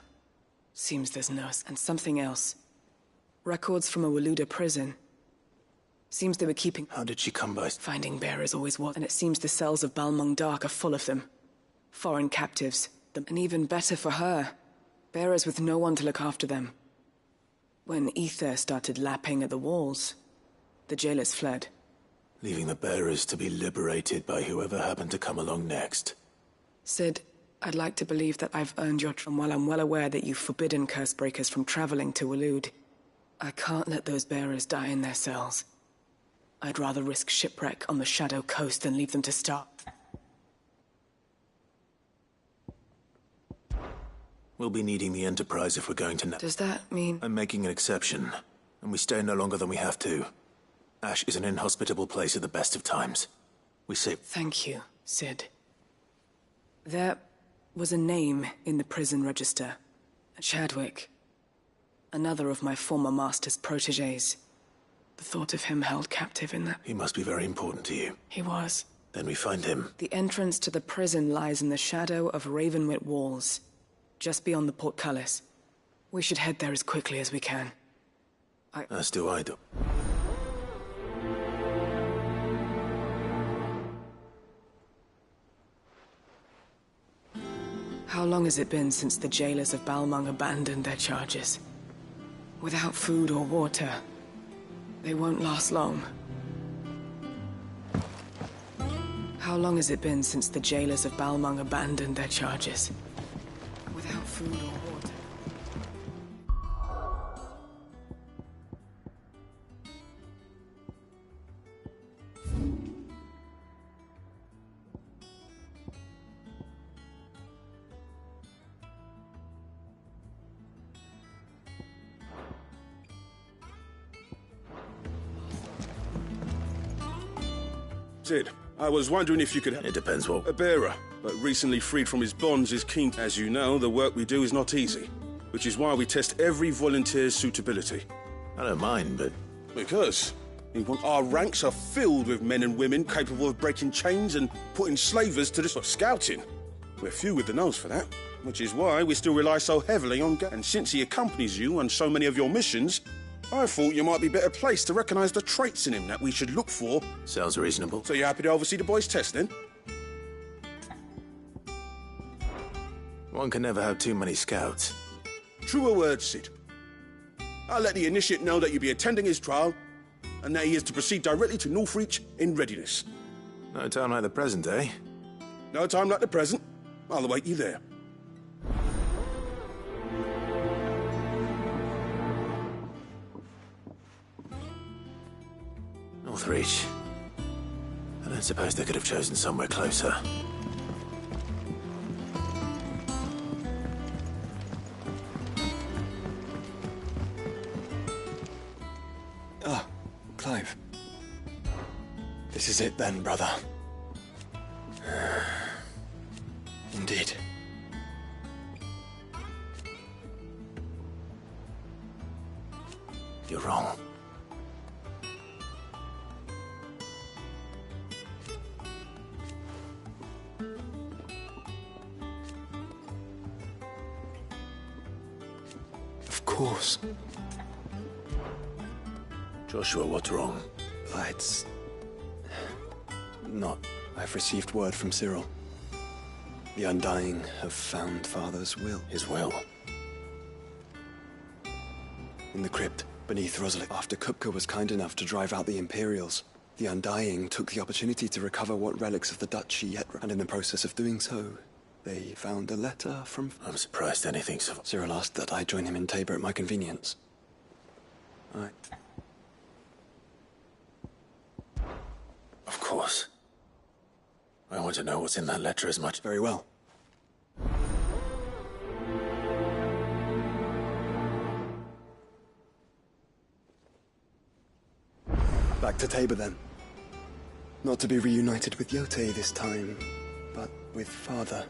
Seems there's no... And something else. Records from a Waluda prison. Seems they were keeping... How did she come by? Finding bearers always was, and it seems the cells of Balmung Dark are full of them. Foreign captives. And even better for her. Bearers with no one to look after them. When ether started lapping at the walls, the jailers fled. Leaving the bearers to be liberated by whoever happened to come along next. Sid, I'd like to believe that I've earned your trust, and while I'm well aware that you've forbidden Cursebreakers from traveling to Waloed, I can't let those bearers die in their cells. I'd rather risk shipwreck on the Shadow Coast than leave them to starve. We'll be needing the Enterprise if we're going to... Does that mean... I'm making an exception, and we stay no longer than we have to. Ash is an inhospitable place at the best of times. We say... Thank you, Sid. There was a name in the prison register. Chadwick. Another of my former master's protégés. The thought of him held captive in that... He must be very important to you. He was. Then we find him. The entrance to the prison lies in the shadow of Ravenwit Walls, just beyond the portcullis. We should head there as quickly as we can. As do I. How long has it been since the jailers of Balmung abandoned their charges? Without food or water, they won't last long. How long has it been since the jailers of Balmung abandoned their charges? Without food or water. Sid, I was wondering if you could... It depends what... A bearer, but recently freed from his bonds is keen. As you know, the work we do is not easy, which is why we test every volunteer's suitability. I don't mind, but... Because our ranks are filled with men and women capable of breaking chains and putting slavers to the scouting. We're few with the nose for that, which is why we still rely so heavily on... And since he accompanies you on so many of your missions, I thought you might be better placed to recognise the traits in him that we should look for. Sounds reasonable. So you're happy to oversee the boys' test, then? One can never have too many scouts. Truer words, Sid. I'll let the initiate know that you'll be attending his trial, and that he is to proceed directly to Northreach in readiness. No time like the present, eh? No time like the present. I'll await you there. Northreach. I don't suppose they could have chosen somewhere closer. Ah, Clive. This is it then, brother. Indeed. You're wrong. Of course. Joshua, what's wrong? It's... not. I've received word from Cyril. The Undying have found Father's will. His will? In the crypt, beneath Rosalind. After Kupka was kind enough to drive out the Imperials, the Undying took the opportunity to recover what relics of the Duchy yet... And in the process of doing so, they found a letter from... I'm surprised anything's... Cyril asked that I join him in Tabor at my convenience. Of course. I want to know what's in that letter as much... Very well. Back to Tabor, then. Not to be reunited with Yote this time, but with Father.